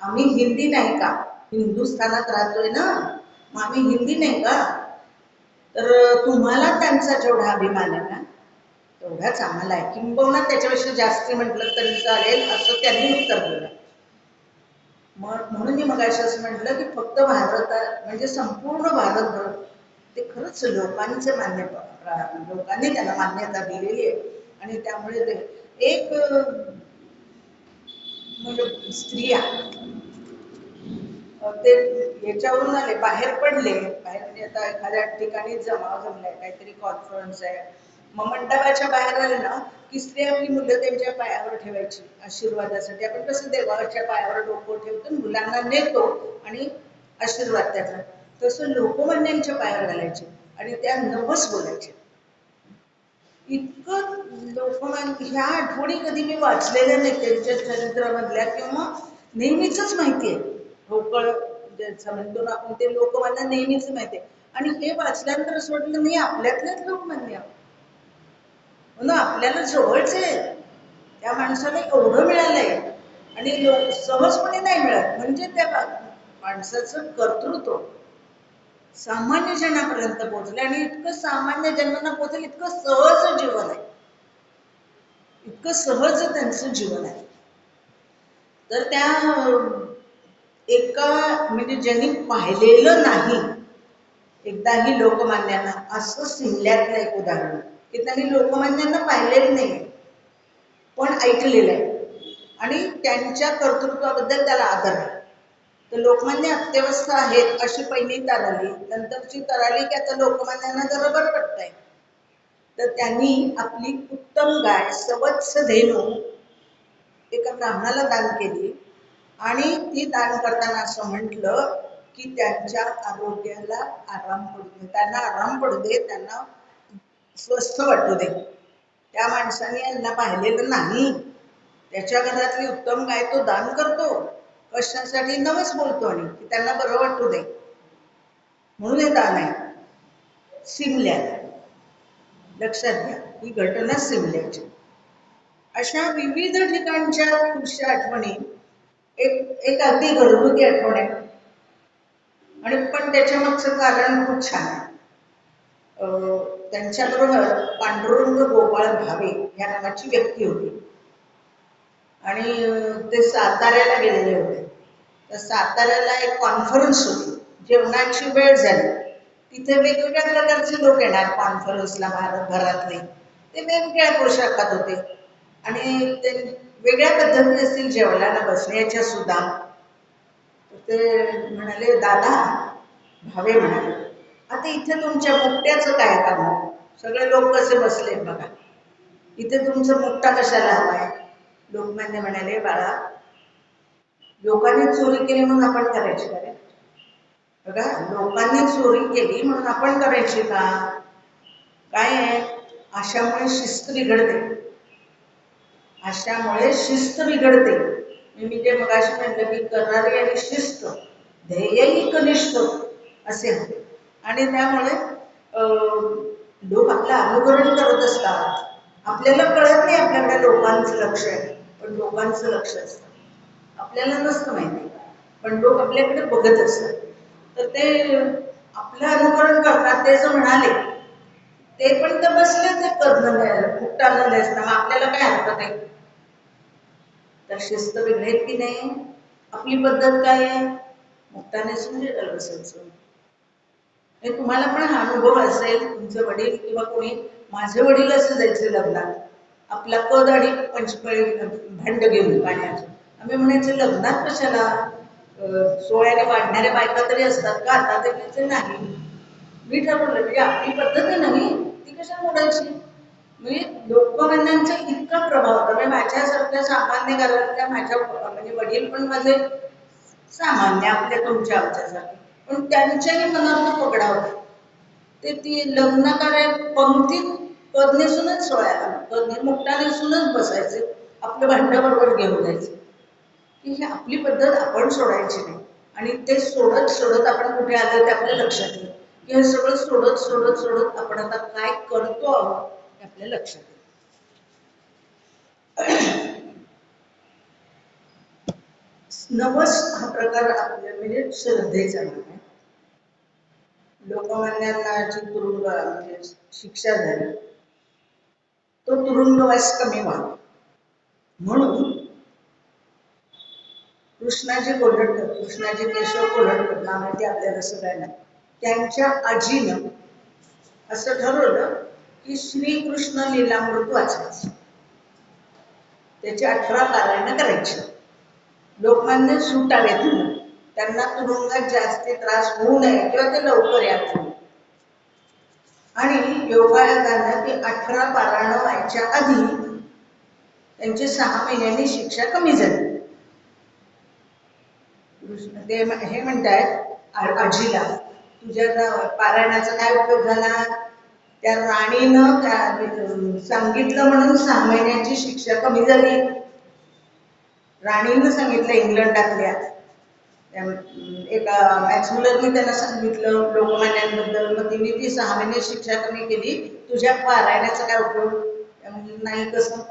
आम्ही हिंदी नाही का, हिंदुस्थानात राहतोय ना, मग आम्ही हिंदी नाही का. तर तुम्हाला त्यांचा जेवढा अभिमान आहे ना तेवढाच आम्हाला आहे, किंबहुना त्याच्याविषयी जास्ती म्हटलं तरी चालेल असं त्यांनी उत्तर दिलं. म्हणून मी मगाशी असं म्हटलं की फक्त भारतात म्हणजे संपूर्ण भारतभर ते खरंच लोकांचे लोकांनी त्याला मान्यता दिलेली आहे. आणि त्यामुळे ते एक म्हणजे स्त्रिया ते याच्यावरून आले, बाहेर पडले, बाहेर म्हणजे आता एखाद्या ठिकाणी जमलाय, काहीतरी कॉन्फरन्स आहे, मग मंडपाच्या बाहेर आले ना की स्त्री आपली मुलं त्यांच्या पायावर ठेवायची आशीर्वादासाठी. आपण कसं देवाच्या पायावर डोकं ठेवतो, मुलांना नेतो आणि आशीर्वाद त्याचा, तसं लोकमान्यांच्या पायावर घालायचे आणि त्या नवस बोलायचे. इतकं लोकमान्य, ह्या आठवणी कधी मी वाचलेल्या नाही त्यांच्या चरित्रामधल्या, किंवा नेहमीच माहितीये ठोकळ ज्याचं म्हणतो ना आपण, ते लोकमान्य नेहमीच माहितीये. आणि हे वाचल्यानंतर असं वाटलं नाही आपल्यातलेच लोकमान्य, म्हणून आपल्याला जवळचे, त्या माणसाला एवढं मिळालंय आणि सहजपणे नाही मिळत. म्हणजे त्या माणसाचं कर्तृत्व सामान्य जनापर्यंत पोहोचले आणि इतकं सामान्य जनांना पोहोचेल इतकं सहज जीवन आहे, इतकं सहज त्यांचं जीवन आहे. तर त्या एका म्हणजे ज्यांनी पाहिलेलं नाही एकदाही लोकमान्यांना, असं सिमल्यातलं एक उदाहरण की त्यांनी लोकमान्यांना पाहिलेलं नाही पण ऐकलेलं आहे आणि त्यांच्या कर्तृत्वाबद्दल त्याला आदर आहे. तर लोकमान्य अत्यवस्थ आहेत अशी पहिली तार आली, नंतरची तार आली की आता लोकमान्यांना जरा बरं पडतंय. तर त्यांनी आपली उत्तम गाय सवत्स धेनू एका ब्राह्मणाला दान केली आणि ती दान करताना असं म्हटलं की त्यांच्या आरोग्याला आराम पडू दे, त्यांना आराम पडू दे, त्यांना स्वस्थ वाटू दे. त्या माणसाने यांना पाहिलेलं नाही, त्याच्या घरातली उत्तम गाय तो दान करतो कशासाठी, नवस बोलतो आणि की त्यांना बरं वाटू दे म्हणून हे दान आहे. सिमल्यात लक्षात घ्या, ही घटना सिमल्याची. अशा विविध ठिकाणच्या खुशा आठवणी एक अगदी घरगुती आठवण आहे आणि पण त्याच्या मागचं कारण खूप छान आहे. त्यांच्याबरोबर पांडुरंग गोपाळ भावे या नावाची व्यक्ती होती आणि ते साताऱ्याला गेलेले होते. तर साताऱ्याला एक कॉन्फरन्स होती, जेवणाची वेळ झाली, तिथे वेगवेगळ्या प्रकारचे लोक येणार कॉन्फरन्सला, भारतभरातले. ते वेगवेगळ्या पोशाखात होते आणि ते वेगळ्या पद्धती असतील जेवणाला बसण्याच्या सुद्धा. ते म्हणाले, दादा भावे म्हणाले, आता इथे तुमच्या मुक्ट्याचं काय काम? सगळे लोक कसे बसले बघा, इथे तुमचं मुक्ता कशाला हवाय? लोकमान्य म्हणाले, बाळा लोकांनी चोरी केली म्हणून आपण करायची का? बघा, लोकांनी चोरी केली म्हणून आपण करायची का? काय आहे, अशामुळे शिस्त बिघडते, अशामुळे शिस्त बिघडते. मी ते मगाशी म्हटलं की करारी आणि शिस्त ध्येयही कनिष्ठ असे होते आणि त्यामुळे लोक आपलं अनुकरण करत असतात. आपल्याला कळत नाही आपल्याकडे लोकांचं लक्ष आहे, पण लोकांचं लक्ष असतं, आपल्याला नसतं माहिती, पण लोक आपल्याकडे बघत असतात. तर ते आपलं अनुकरण करतात. ते जो म्हणाले ते पण तर बसले ते करणं मुक्तांना द्यायचं, मग आपल्याला काय हरकत आहे? तर शिस्त बिघडेल की नाही? आपली पद्धत काय आहे? मुक्ताने सुंदर बसायचं. तुम्हाला पण हा अनुभव असेल, तुमचे वडील किंवा कोणी, माझे वडील असं जायचे लग्नात, आपला कद आणि भांड घेऊन पाण्याचं. आम्ही म्हणायचं लग्नात कशाला, सोहळ्याने वाढणाऱ्या बायका तरी असतात का? आता ते म्हणायचे नाही. मी ठरवलं म्हणजे आपली पद्धत आहे नाही, ती कशा मोडायची? म्हणजे लोकमान्यांचा इतका प्रभाव होता. म्हणजे माझ्यासारख्या सामान्य घरातल्या माझ्या म्हणजे वडील पण माझे सामान्य आपल्या तुमच्या आमच्यासारखे, पण त्यांच्याही मनात पगडा होता. ते ती लग्न कार्य पंक्तीत कद नेसूनच सोहळ्याला, कद मुक्ता नेसूनच बसायचे, आपलं भांडं बरोबर घेऊन जायचे. की ही आपली पद्धत आपण सोडायची नाही. आणि ते सोडत सोडत आपण कुठे आलं ते आपल्या लक्षात येईल की हे सगळं सोडत सोडत सोडत आपण आता काय करतो आहोत हे आपल्या लक्षात येईल. नवस हा प्रकार आपल्या म्हणजे श्रद्धेचा आहे. लोकमान्यांना जी तुरुंग म्हणजे शिक्षा झाली, तो तुरुंगवास कमी व्हावा म्हणून कृष्णाजी कोल्हटकर, कृष्णाजी केशव कोल्हटकर नाव आहे ते आपल्याला सगळ्यांना, त्यांच्या आजीनं असं ठरवलं की श्रीकृष्ण लीलामृत वाचायचं, त्याची 18 पारायणं करायची. लोकमान्य सुटावेत म्हणून, त्यांना तुरुंगात जास्ती त्रास होऊ नये किंवा ते लवकर यावं. आणि योगायोगानं ती 18 पारायणं व्हायच्या आधी त्यांची 6 महिन्यांनी शिक्षा कमी झाली. ते हे म्हणतायत आजीला, तुझ्या पारायणाचा काय उपयोग झाला? त्या राणीनं सांगितलं म्हणून 6 महिन्याची शिक्षा कमी झाली. राणीनं सांगितलं इंग्लंडातल्या एका मॅक्समुलरनी त्यांना सांगितलं लोकमान्यांबद्दल, मग तिने ती 6 महिने शिक्षा कमी केली. तुझ्या पारायणाचा काय उपयोग? नाही, कसं?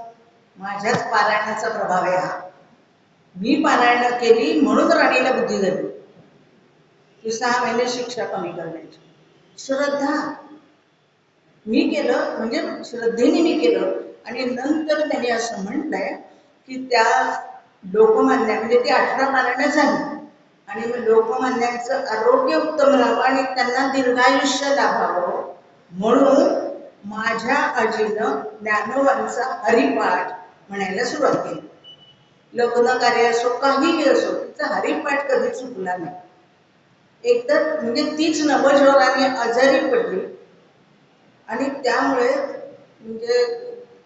माझ्याच पारायणाचा प्रभाव आहे हा, मी पारायण केली म्हणून राणीला बुद्धी झाली की 6 महिने शिक्षा कमी करण्याची. श्रद्धा, मी केलं म्हणजे श्रद्धेने मी केलं. आणि नंतर त्यांनी असं म्हटलंय की त्या लोकमान्य म्हणजे ती 18 पारायण झाली आणि मग लोकमान्यांचं आरोग्य उत्तम राहावं आणि त्यांना दीर्घायुष्य लाभावं म्हणून माझ्या आजीनं ज्ञानोबांचा हरिपाठ म्हणायला सुरुवात केली. लग्न कार्य असो काहीही असो तिचा हरिपाठ कधी चुकला नाही. एकतर म्हणजे तीच नवज्वराने आजारी पडली आणि त्यामुळे म्हणजे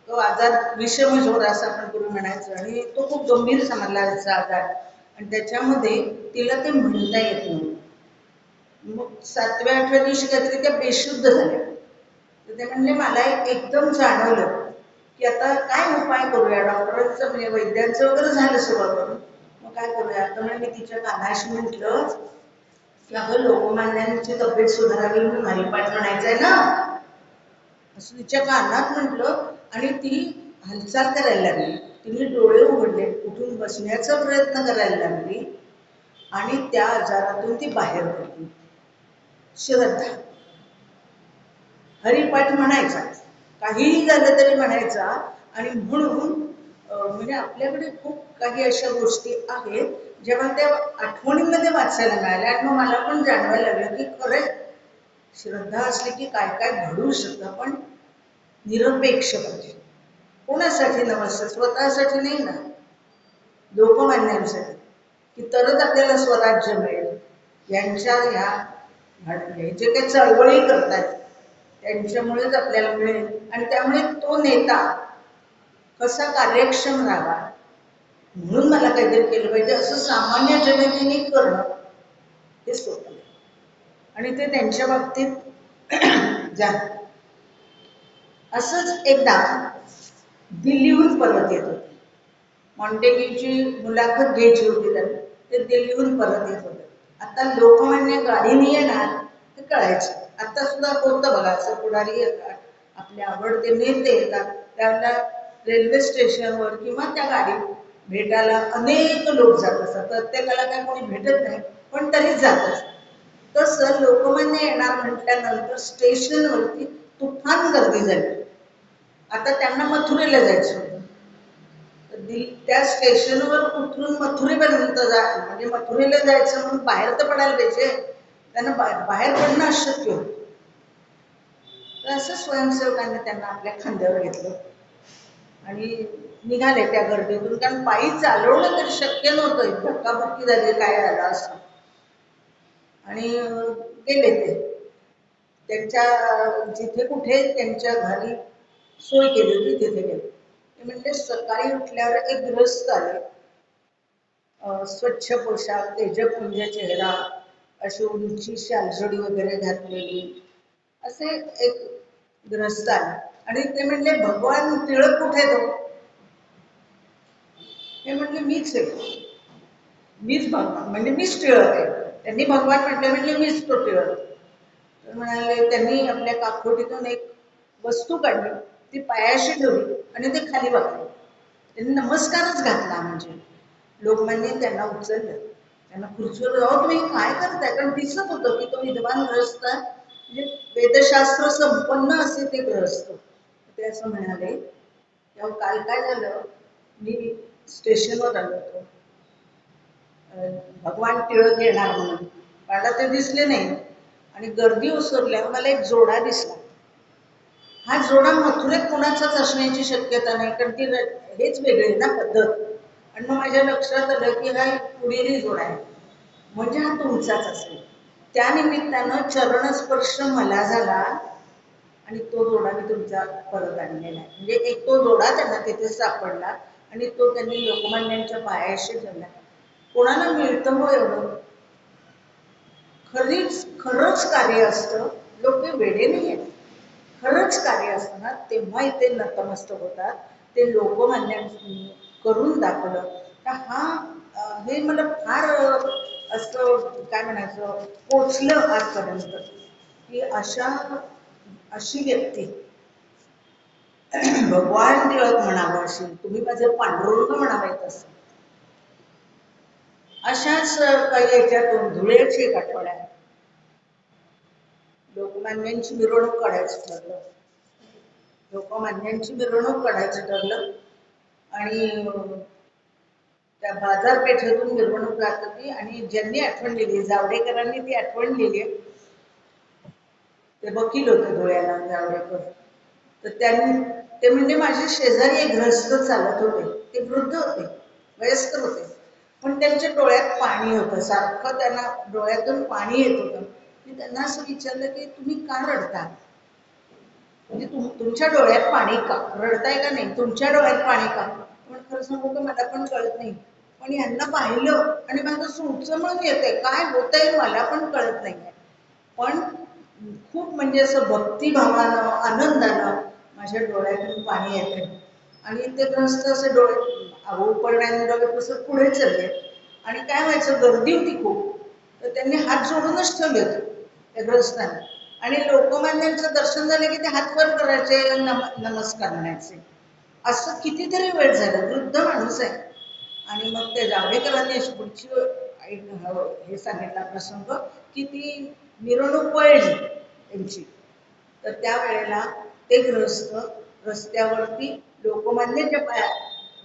तो आजार विषमज्वर असं आपण करून म्हणायचं आणि तो खूप गंभीर समजला त्याचा आजार आणि त्याच्यामध्ये तिला ते म्हणता येत नव्हतं. मग 7व्या-8व्या दिवशी काहीतरी त्या बेशुद्ध झाल्या. तर ते म्हणले मला एकदम जाणवलं की आता काय उपाय करूया. डॉक्टरांचं म्हणजे वैद्यांचं वगैरे झालं सगळं करून मग काय करूया. तर म्हणजे मी तिच्या कानाशी म्हटलं की अगं लोकमान्यांची तब्येत सुधारावी म्हणून हरिपाठ म्हणायचंय ना असं तिच्या कानात म्हटलं आणि ती हालचाल करायला लागली. तिने डोळे उघडले, उठून बसण्याचा प्रयत्न करायला लागली आणि त्या आजारातून ती बाहेर पडली. श्रद्धा हरिपाठ म्हणायचा, काहीही झालं तरी म्हणायचा आणि म्हणून म्हणजे आपल्याकडे खूप काही अशा गोष्टी आहेत जेव्हा त्या आठवणींमध्ये वाचायला मिळाल्या आणि मग मला पण जाणवायला लागलं की खरंय श्रद्धा असली की काय काय घडू शकतं. पण निरपेक्ष पाहिजे. कोणासाठी नमस्कार? स्वतःसाठी नाही ना, लोकमान्यांसाठी की तरच आपल्याला स्वराज्य मिळेल. यांच्या ह्या जे काही चळवळी करतात त्यांच्यामुळेच आपल्याला मिळेल आणि त्यामुळे तो नेता कसा कार्यक्षम राहावा म्हणून मला काहीतरी केलं पाहिजे असं सामान्य जनतेने करणं हे सोपं आणि ते त्यांच्या बाबतीत झालं. असंच एकदा दिल्लीहून परत येत होते. मॉन्टेग्यूची मुलाखत घ्यायची होती त्यांना. ते दिल्लीहून परत येत होते. आता लोकमान्य गाडीने येणार हे कळायचं. आता सुद्धा होतं बघा असं पुढारी येतात, आपले आवडते नेते येतात, त्यांना रेल्वे स्टेशनवर किंवा त्या गाडीत भेटायला अनेक लोक जात असतात. प्रत्येकाला काय कोणी भेटत नाही पण तरीच जात असतात. तसं लोकमान्य येणार म्हटल्यानंतर स्टेशनवरती तुफान गर्दी झाली. आता त्यांना मथुरेला जायचं होतं. त्या स्टेशनवर उतरून मथुरेपर्यंत म्हणजे मथुरेला जायचं म्हणून बाहेर तर पडायला पाहिजे. त्यांना बाहेर पडणं अशक्य होतं. तर असं स्वयंसेवकांनी त्यांना आपल्या खांद्यावर घेतलं आणि निघाले त्या गर्दीतून. कारण पायी चालवणं तरी शक्य नव्हतं. धक्काबुक्की झाली काय झालं असं आणि गेले ते त्यांच्या जिथे कुठे त्यांच्या घरी सोय केली होती तिथे गेले. ते म्हणजे सकाळी उठल्यावर एक गृहस्थ आले, स्वच्छ पोशाख, तेजपुंज चेहरा, अशी उंची शालजोडी वगैरे घातलेली असे एक गृहस्थ आले आणि ते म्हणले भगवान टिळक कुठे तो? हे म्हणले मीच आहे, मीच भगवान म्हणजे मीच टिळक आहे. त्यांनी भगवान म्हटले, म्हणले मीच तो टिळक. तर म्हणाले त्यांनी आपल्या काखोटीतून एक वस्तू काढली, ती पायाशी ठेवली आणि ते खाली बघले. त्यांनी नमस्कारच घातला. म्हणजे लोकमान्य त्यांना उचललं, त्यांना खुर्चीवर जाऊ तुम्ही काय करताय? कारण दिसत होतं की तो विद्वान ग्रस्त म्हणजे वेदशास्त्र संपन्न असे ते ग्रस्त. ते असं म्हणाले तेव्हा काल काय झालं, मी स्टेशनवर आलो होतो, भगवान टिळक येणार म्हणून मला ते दिसले नाही आणि गर्दी ओसरल्यावर मला एक जोडा दिसला. हा जोडा मथुरेत कोणाचाच असण्याची शक्यता नाही कारण ती हेच वेगळे ना पद्धत. आणि मग माझ्या लक्षात आलं की हा पुढेही जोडा आहे म्हणजे हा तुमचाच असेल. त्यानिमित्तानं चरणस्पर्श मला झाला आणि तो जोडा मी तुमचा परत आणलेला आहे. म्हणजे एक तो जोडा त्यांना तिथे सापडला आणि तो त्यांनी लोकमान्यांच्या पायाशी ठेवला. कोणाला मिळतं हो एवढं? खरंच कार्य असतं. लोक वेडे नाही आहेत. खरंच कार्य असताना तेव्हा इथे नतमस्तक होतात. ते लोकमान्यांनी करून दाखवलं. तर हे मला फार असं काय म्हणायचं पोचलं आजपर्यंत की अशी व्यक्ती भगवान टिळक म्हणावं अशी, तुम्ही माझं पांडुरंग म्हणावं असं. अशाच काही याच्यातून धुळेची एक आठवड्या लोकमान्यांची मिरवणूक काढायचं ठरलं. लोकमान्यांची मिरवणूक काढायचं ठरलं आणि त्या बाजारपेठेतून मिरवणूक जात होती आणि ज्यांनी आठवण लिहिली, जावडेकरांनी ती आठवण लिहिली, ते वकील होते डोळ्याला जावडेकर. तर त्यांनी ते म्हणजे माझे शेजारी एक ग्रस्त चालत होते. ते वृद्ध होते, वयस्कर होते, पण त्यांच्या डोळ्यात पाणी होतं, सारखं त्यांना डोळ्यातून पाणी येत होतं. मी त्यांना असं विचारलं की तुम्ही का रडता, म्हणजे तुमच्या डोळ्यात पाणी का, रडताय का नाही, तुमच्या डोळ्यात पाणी का. पण खरं सांगू का मला पण कळत नाही, पण यांना पाहिलं आणि माझं सुचमळून येतंय, काय होतंय मला पण कळत नाहीये. पण खूप म्हणजे असं भक्तिभावानं आनंदानं माझ्या डोळ्यातून पाणी येते आणि ते ग्रस्त असे डोळे उपरण्याने डोळे तसं पुढे चालले. आणि काय व्हायचं, गर्दी होती खूप, तर त्यांनी हात जोडूनच ठेवले होते त्या ग्रस्तांनी. आणि लोकमान्यांचं दर्शन झालं की ते हात वर करायचे, नमस्कार म्हणायचे. असं कितीतरी वेळ झालं, वृद्ध माणूस आहे. आणि मग ते जावडेकरांनी अशी पुढची हे सांगितला प्रसंग की ती मिरवणूक वळली त्यांची. तर त्यावेळेला ते ग्रस्त रस्त्यावरती लोकमान्याच्या पाया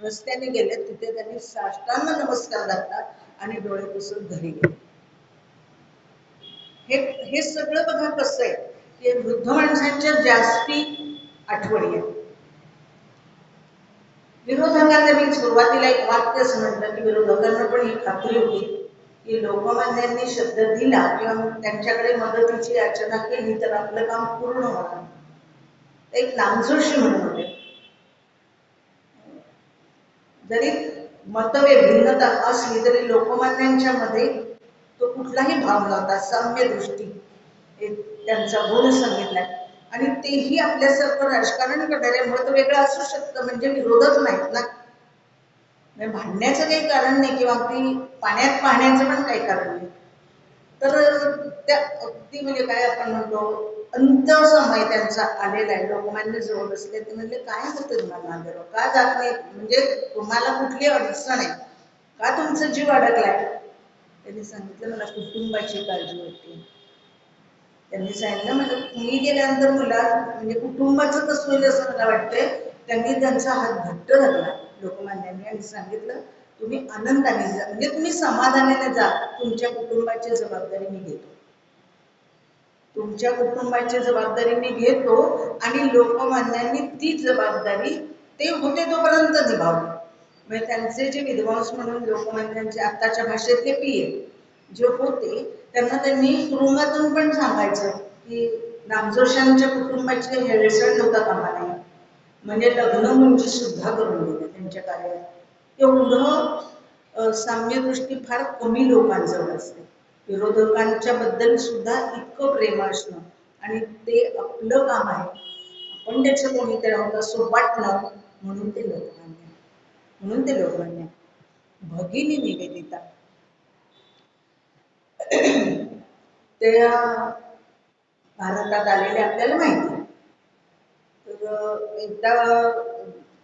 रस्त्याने गेले, तिथे त्यांनी साष्टांग नमस्कार घातला आणि डोळे पुसून घरी गेले. हे हे सगळं बघा कसं आहे की वृद्ध माणसांच्या जास्ती आठवणी आहेत. विरोधकांना मी सुरुवातीला एक वाक्यच म्हटलं की विरोधकांना पण ही खात्री होती की लोकमान्यांनी शब्द दिला किंवा त्यांच्याकडे मदतीची याचना केली तर आपलं काम पूर्ण होणार. एक नामजोशी म्हणून होते, जरी मतभेद भिन्नता असली तरी लोकमान्यांच्या मध्ये तो कुठलाही भाव नव्हता, साम्य दृष्टी त्यांचा गुण सांगितलाय. आणि तेही आपल्यासारखं राजकारण करणाऱ्यामुळे तो वेगळं असू शकतं, म्हणजे विरोधक नाहीत ना, भांडण्याचं काही कारण नाही किंवा अगदी पाण्यात पाहण्याचं पण काही कारण नाही. तर त्या अगदी म्हणजे काय आपण म्हणतो अंत समय त्यांचा आलेला आहे. लोकमान्य जवळ बसले, ते म्हणजे काय होतं तुम्हाला नांदेड, का जात नाही, म्हणजे तुम्हाला कुठली अडचण आहे का, तुमचा जीव अडकलाय. त्यांनी सांगितलं मला कुटुंबाची काळजी होती. त्यांनी सांगितलं म्हणजे मी गेल्यानंतर मुला म्हणजे कुटुंबाचं कसं होईल असं मला वाटतंय. त्यांनी त्यांचा हात घट्ट धरला लोकमान्यांनी आणि सांगितलं तुम्ही आनंदाने जा, म्हणजे तुम्ही समाधानाने जा, तुमच्या कुटुंबाची जबाबदारी मी घेतो, तुमच्या कुटुंबाची जबाबदारी मी घेतो. आणि लोकमान्यांनी ती जबाबदारी ते होते तोपर्यंत निभावली. म्हणजे त्यांचे जे विद्वांस म्हणून लोकमान्यांचे आत्ताच्या भाषेतले पीए जे होते त्यांना त्यांनी तुरुंगातून पण सांगायचं की नामजोशांच्या कुटुंबाची हेळसांड होता कामा नये, म्हणजे लग्न मुंजी सुद्धा करून दिले त्यांच्या कार्यात. एवढं साम्यदृष्टी फार कमी लोकांजवळ असते. विरोधकांच्या बद्दल सुद्धा इतकं प्रेम असणं आणि ते आपलं काम आहे, आपण त्याचं कोणीतरी आहोत असं वाटणं, म्हणून ते लोकमान्य, म्हणून ते लोकमान्य. भगिनी निवेदिता ते भारतात आलेले आपल्याला माहिती. तर एकदा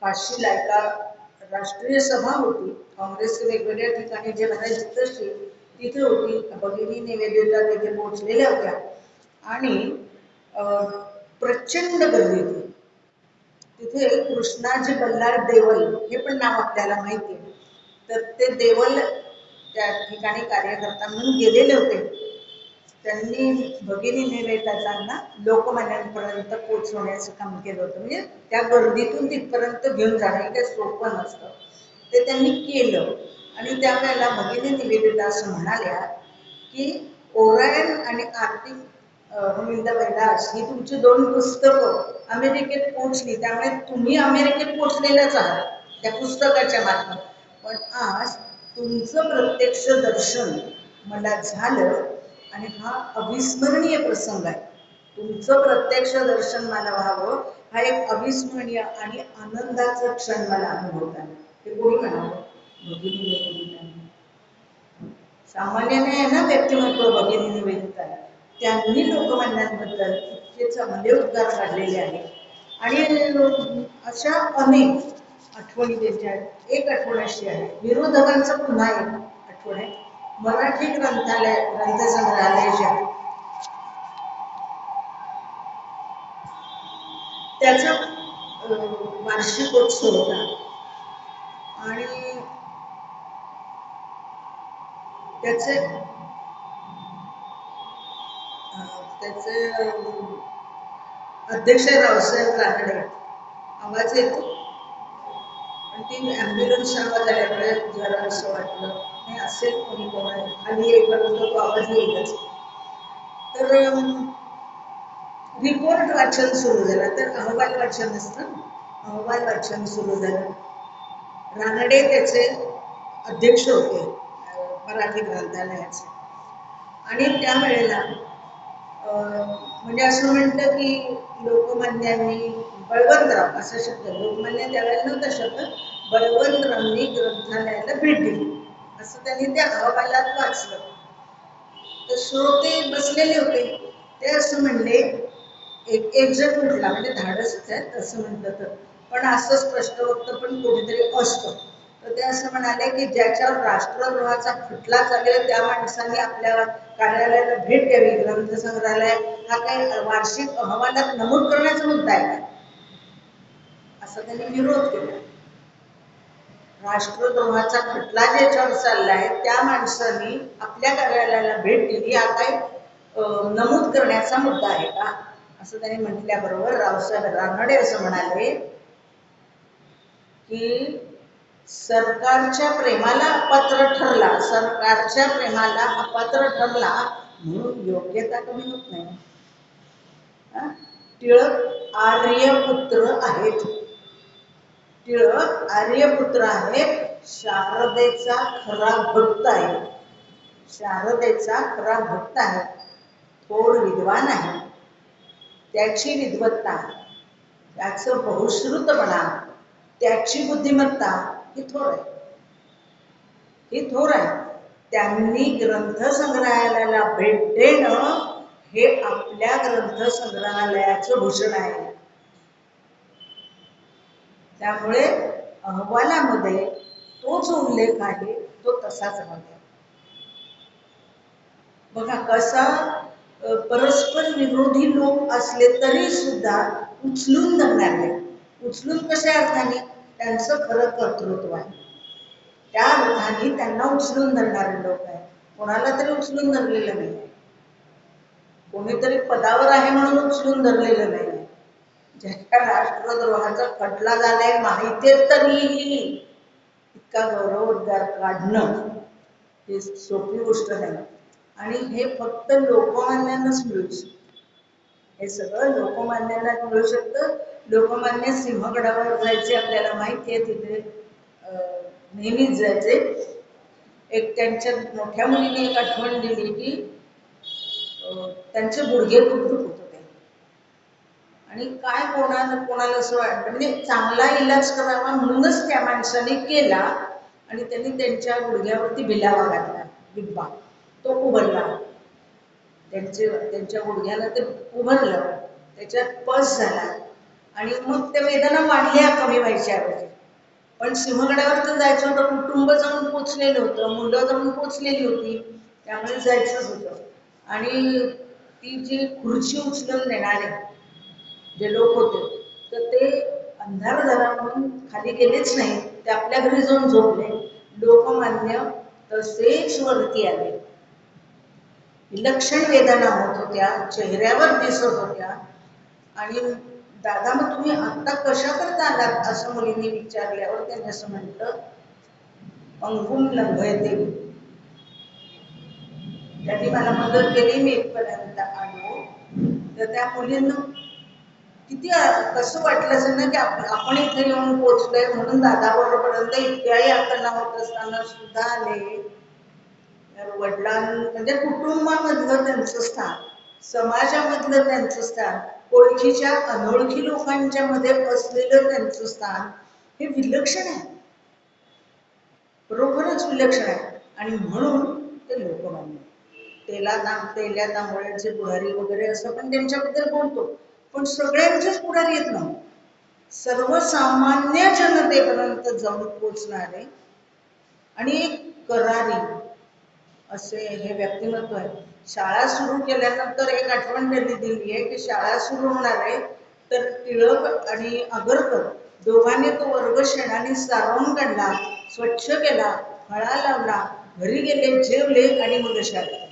काशीला एका राष्ट्रीय सभा होती, काँग्रेसचे वेगवेगळ्या ठिकाणी जे भरायचे तशी तिथे होती. भगिनी निवेदिता तिथे पोहोचलेल्या होत्या आणि प्रचंड गर्दी होती. तिथे कृष्णाजी बल्लाळ देवल हे पण नाव आपल्याला माहिती आहे. तर ते देवल त्या ठिकाणी कार्यकर्ता म्हणून गेलेले होते. त्यांनी भगिनी निवेदितांना लोकमान्यांपर्यंत पोहोचवण्याचं काम केलं होतं. म्हणजे त्या गर्दीतून तिथपर्यंत घेऊन जाणं काही सोपं नसतं, ते त्यांनी केलं. आणि त्यावेळेला भगिनी निवेदिता असं म्हणाल्या की ओरायन आणि आर्थिक गोविंदाबाईदास ही तुमची 2 पुस्तकं अमेरिकेत पोहोचली, त्यामुळे तुम्ही अमेरिकेत पोहोचलेल्याच आहात त्या पुस्तकाच्या मार्फत. पण आज तुमचं प्रत्यक्ष दर्शन मला झालं आणि हा अविस्मरणीय प्रसंग आहे. तुमचं प्रत्यक्ष दर्शन मला व्हावं हा एक अविस्मरणीय आणि आनंदाचा क्षण मला अनुभवता आला. ते कोणी म्हणावं, भगिनी निवेदितांनी. सामान्य नाही ना व्यक्तिमत्व भगिनी निवेदिता, त्यांनी लोकमान्यांबद्दल इतके चांगले उद्गार काढलेले आहेत. आणि अशा अनेक आठवणी त्यांच्या आहेत. एक आठवण अशी आहे, विरोधकांचं पुन्हा एक आठवण आहे. मराठी ग्रंथसंग्रहालय जे आहे त्याचा वार्षिकोत्सव होता आणि त्याचे त्याचे अध्यक्ष रावसाहेब रानडे. आवाज येतो पण ती ॲम्ब्युलन्स आवाज आल्यामुळे जरा असं वाटलं नाही असेल कोणी कोणी खाली येईपर्यंत तो आवाज येईलच. तर रिपोर्ट वाचन सुरू झालं. तर अहवाल वाचन असतं, अहवाल वाचन सुरू झालं. रानडे त्याचे अध्यक्ष होते मराठी ग्रंथालयाचे. आणि त्यावेळेला म्हणजे असं म्हणतं की लोकमान्यांनी बळवंतराव असा शब्द, लोकमान्य त्यावेळेला नव्हता शब्द, बळवंतरावांनी ग्रंथालयाला भेट दिली असं त्यांनी त्या अहवालात वाचलं. तर श्रोते बसलेले होते. ते असं म्हणले, एक जण म्हटला, म्हणजे धाडसच आहे तसं म्हटलं तर, पण असं स्पष्ट वक्तं पण कोणीतरी असतं. तर ते असं म्हणाले की ज्याच्यावर राष्ट्रद्रोहाचा खटला चालू त्या माणसांनी आपल्या कार्यालयाला भेट द्यावी. ग्रंथसंग्रहालय हा काही वार्षिक अहवालात नमूद करण्याचा मुद्दा आहे का, असं त्यांनी विरोध केला. राष्ट्रद्रोहाचा खटला ज्याच्यावर चाललाय त्या माणसांनी आपल्या कार्यालयाला भेट दिली हा काही नमूद करण्याचा मुद्दा आहे का, असं त्यांनी म्हटल्याबरोबर रावसाहेब रानडे असं म्हणाले की सरकारच्या प्रेमाला अपात्र ठरला, सरकारच्या प्रेमाला अपात्र ठरला म्हणून योग्यता कमी होत नाही. टिळक आर्यपुत्र आहेत, टिळक आर्यपुत्र आहेत, शारदेचा खरा भक्त आहे, शारदेचा खरा भक्त आहे, थोर विद्वान आहे. त्याची विद्वत्ता, त्याचं बहुश्रुतपणा, त्याची बुद्धिमत्ता ही थोर आहे, ही थोर आहे. त्यांनी ग्रंथसंग्रहालयाला भेट देणं हे आपल्या ग्रंथसंग्रहालयाचं भूषण आहे. त्यामुळे अहवालामध्ये तो जो उल्लेख आहे तो तसाच राहतो. बघा कसा परस्पर विरोधी लोक असले तरी सुद्धा उचलून धरणारे, उचलून कशा अर्थाने, त्यांचं खरं कर्तृत्व आहे त्या अर्थाने त्यांना उचलून धरणारे लोक आहेत. कोणाला तरी उचलून धरलेलं नाही, कोणीतरी पदावर आहे म्हणून उचलून धरलेलं नाही. ज्याच्या राष्ट्रद्रोहाचा खटला झालाय माहिती तरीही इतका गौरव उद्गार काढणं ही सोपी गोष्ट नाही. आणि हे फक्त लोकमान्यांनाच मिळू शकतं, हे सगळं लोकमान्यांना मिळू शकतं. लोकमान्य सिंहगडावर जायचे आपल्याला माहिती आहे, तिथे नेहमीच जायचे. एक त्यांच्या मोठ्या मुलीने एक आठवण दिली की त्यांचे गुडघे दुखत होते आणि काय कोणाला असं वाटतं, म्हणजे चांगला इलाज करावा म्हणूनच त्या माणसाने केला आणि त्यांनी त्यांच्या गुडघ्यावरती बिलावा घातला, बिब्बा, तो उभरला. त्यांच्या गुडघ्याला ते उभरलं, त्याच्यात पस झाला आणि मग त्या वेदना वाढल्या कमी व्हायच्या ऐवजी. पण सिंहगडावर तर जायचं होतं, कुटुंब जाऊन पोचलेलं होतं, मुलं जाऊन पोचलेली होती, त्यामुळे जायचंच होतं. आणि ती जी खुर्ची उचलून नेणारे जे लोक होते तर ते अंधार झाला म्हणून खाली गेलेच नाही, ते आपल्या घरी जाऊन झोपले. लोकमान्य तसेच वरती आले. विलक्षण वेदना होत होत्या, चेहऱ्यावर दिसत होत्या. आणि दादा मग तुम्ही आत्ता कशा करता आलात असं मुलींनी विचारल्यावर त्यांनी असं म्हटलं, पंगुम लंघयते, त्यांनी मला मदत केली, मी इथपर्यंत आलो. तर त्या मुलींना किती कसं वाटलं असेल ना की आपण इथे येऊन पोचलोय म्हणून दादा बरोबपर्यंत इतक्याही यातना होत असताना सुद्धा आले. वडिलां म्हणजे कुटुंबामधलं त्यांचं स्थान, समाजामधलं त्यांचं स्थान, ओळखीच्या अनोळखी लोकांच्या मध्ये असलेलं त्यांचं स्थान हे विलक्षण आहे, बरोबरच विलक्षण आहे. आणि म्हणून ते लोकमान्य, तेल्या तांबोळ्याचे पुढारी वगैरे असं पण त्यांच्याबद्दल बोलतो, पण सगळ्यांचेच पुढारी येत नाही, सर्वसामान्य जनतेपर्यंत जाऊन पोचणारे आणि करारी असे हे व्यक्तिमत्व आहे. शाळा सुरू केल्यानंतर एक आठवण त्यांनी दिली आहे की शाळा सुरू होणार आहे तर टिळक आणि आगरकर दोघांनी तो वर्ग शेणाने सारवून काढला, स्वच्छ केला, फळा लावला, घरी गेले, जेवले आणि मुलं शाळेत.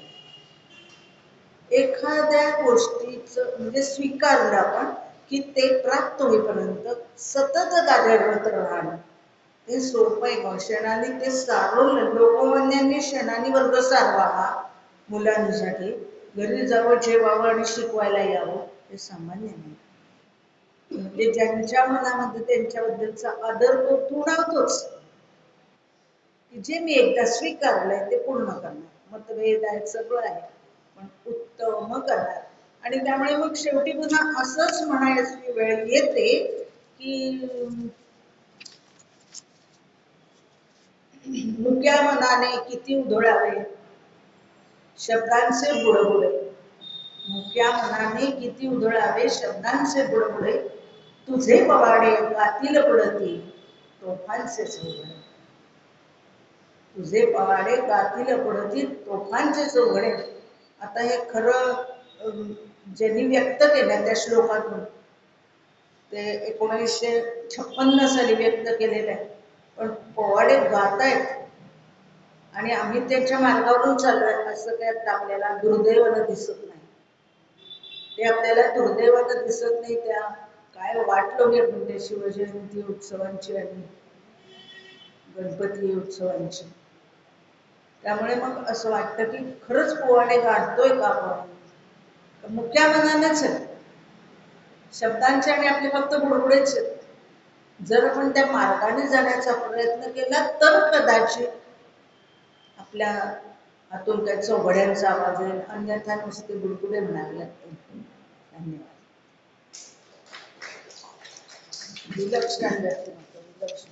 एखाद्या गोष्टीचं म्हणजे स्वीकारलं आपण की ते प्राप्त होईपर्यंत सतत कार्यरत राहणं हे सोपं आहे का? क्षणाने ते सारवलं. लोकमान्यांनी क्षणाने वर्ग सारवावा मुलांसाठी, घरी जावं, जेवावं आणि शिकवायला यावं हे सामान्य नाही. म्हणजे ज्यांच्या मनामध्ये त्यांच्याबद्दलचा आदर तो दुणावतोच. जे मी एकदा स्वीकारलंय ते पूर्ण करणार. मतभेद आहेत, सगळं आहे, पण उत्तम करणार. आणि त्यामुळे मग शेवटी पुन्हा असंच म्हणायची वेळ येते की मुक्या मनाने किती उधळावे शब्दांचे बुडबुडे. मुक्या मनाने किती उधळावे शब्दांचे बुडबुडे, तुझे पवाडे गातील पडती तोफांचे चौघडे. तुझे पवाडे गातील पडती तोफांचे चौघडे. आता हे खरं ज्यांनी व्यक्त केलं त्या श्लोकातून ते 1956 साली व्यक्त केलेलं आहे. पण पोवाडे गातायत आणि आम्ही त्याच्या मार्गावरून चाललोय असं त्यात आपल्याला दुर्दैवानं दिसत नाही. ते आपल्याला दुर्दैवानं दिसत नाही. त्या काय वाटलो मी म्हणजे शिवजयंती उत्सवांची आणि गणपती उत्सवांची. त्यामुळे मग असं वाटतं की खरंच पोवाडे गातोय का आपण? मुक्या मनानेच आहे. शब्दांचे आणि आपले फक्त बुडबुडेच आहेत. जर आपण त्या मार्गाने जाण्याचा प्रयत्न केला तर कदाचित आपल्या हातून काही चौघड्यांचा आवाज येईल, अन्यथा नुसते बुडबुडे म्हणावे लागतील. धन्यवाद. विलक्षण व्यक्तिमत्व, विलक्षण.